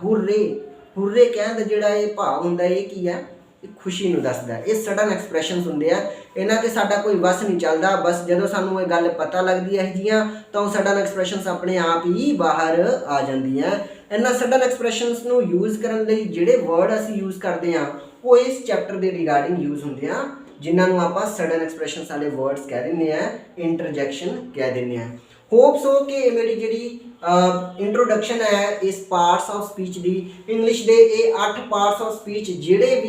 A: ਹੁਰਰੇ ਕਹਿਣ ਦਾ ਜਿਹੜਾ ਇਹ ਭਾਵ ਹੁੰਦਾ, ਇਹ ਕੀ ਹੈ? ਇਹ ਖੁਸ਼ੀ ਨੂੰ ਦੱਸਦਾ। ਇਹ ਸਡਨ ਐਕਸਪ੍ਰੈਸ਼ਨਸ ਹੁੰਦੇ ਆ, ਇਹਨਾਂ 'ਤੇ ਸਾਡਾ ਕੋਈ ਵਸ ਨਹੀਂ ਚੱਲਦਾ। ਬਸ ਜਦੋਂ ਸਾਨੂੰ ਇਹ ਗੱਲ ਪਤਾ ਲੱਗਦੀ ਹੈ ਜੀਆਂ, ਤਾਂ ਉਹ ਸਡਨ ਐਕਸਪ੍ਰੈਸ਼ਨਸ ਆਪਣੇ ਆਪ ਹੀ ਬਾਹਰ ਆ ਜਾਂਦੀਆਂ। ਇਹਨਾਂ ਸਡਨ ਐਕਸਪ੍ਰੈਸ਼ਨਸ ਨੂੰ ਯੂਜ਼ ਕਰਨ ਲਈ ਜਿਹੜੇ ਵਰਡ ਅਸੀਂ ਯੂਜ਼ ਕਰਦੇ ਹਾਂ ਉਹ ਇਸ ਚੈਪਟਰ ਦੇ ਰਿਗਾਰਡਿੰਗ ਯੂਜ਼ ਹੁੰਦੇ ਆ, ਜਿਨ੍ਹਾਂ ਨੂੰ ਆਪਾਂ ਸਡਨ ਐਕਸਪ੍ਰੈਸ਼ਨਸ ਵਾਲੇ ਵਰਡਸ ਕਹਿ ਦਿੰਦੇ ਆ, ਇੰਟਰਜੈਕਸ਼ਨ ਕਹਿ ਦਿੰਦੇ ਆ। ਹੋਪ ਸੋ ਕਿ ਮੇਰੀ ਜਿਹੜੀ ਇੰਟਰੋਡਕਸ਼ਨ ਹੈ ਇਸ parts of speech the, English ਦੇ ਇਹ 8 ਪਾਰਟਸ ਆਫ ਸਪੀਚ ਜਿਹੜੇ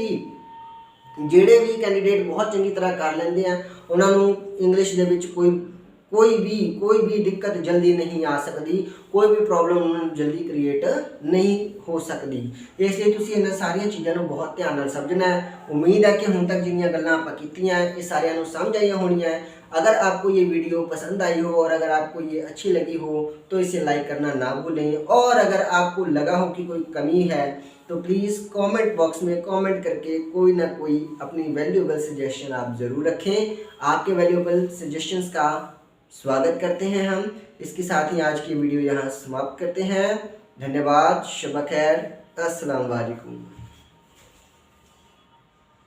A: ਵੀ ਕੈਂਡੀਡੇਟ ਬਹੁਤ ਚੰਗੀ ਤਰ੍ਹਾਂ ਕਰ ਲੈਂਦੇ ਆ, ਉਹਨਾਂ ਨੂੰ ਇੰਗਲਿਸ਼ ਦੇ ਵਿੱਚ ਕੋਈ ਵੀ ਦਿੱਕਤ ਜਲਦੀ ਨਹੀਂ ਆ ਸਕਦੀ, ਕੋਈ ਵੀ ਪ੍ਰੋਬਲਮ ਉਹਨਾਂ ਨੂੰ ਜਲਦੀ ਕ੍ਰੀਏਟ ਨਹੀਂ ਹੋ ਸਕਦੀ। ਇਸ ਲਈ ਤੁਸੀਂ ਇਹਨਾਂ ਸਾਰੀਆਂ ਚੀਜ਼ਾਂ ਨੂੰ ਬਹੁਤ ਧਿਆਨ ਨਾਲ ਸਮਝਣਾ ਹੈ। ਉਮੀਦ है कि ਹੁਣ तक जिन्नियां गल्लां ਆਪਾਂ ਕੀਤੀਆਂ ये सारियां ਨੂੰ समझ आईयां होणियां। अगर आपको ये वीडियो पसंद आई हो और अगर आपको ये अच्छी लगी हो तो इसे लाइक करना ना भूलें। और अगर आपको लगा हो कि कोई कमी है तो प्लीज़ कमेंट बॉक्स में कमेंट करके कोई ना कोई अपनी वैल्यूएबल सजेशन आप ज़रूर रखें। आपके वैल्यूएबल सजेशंस का स्वागत करते हैं हम। इसके साथ ही आज की वीडियो यहाँ समाप्त करते हैं। धन्यवाद। शब खैर। अस्सलाम वालेकुम।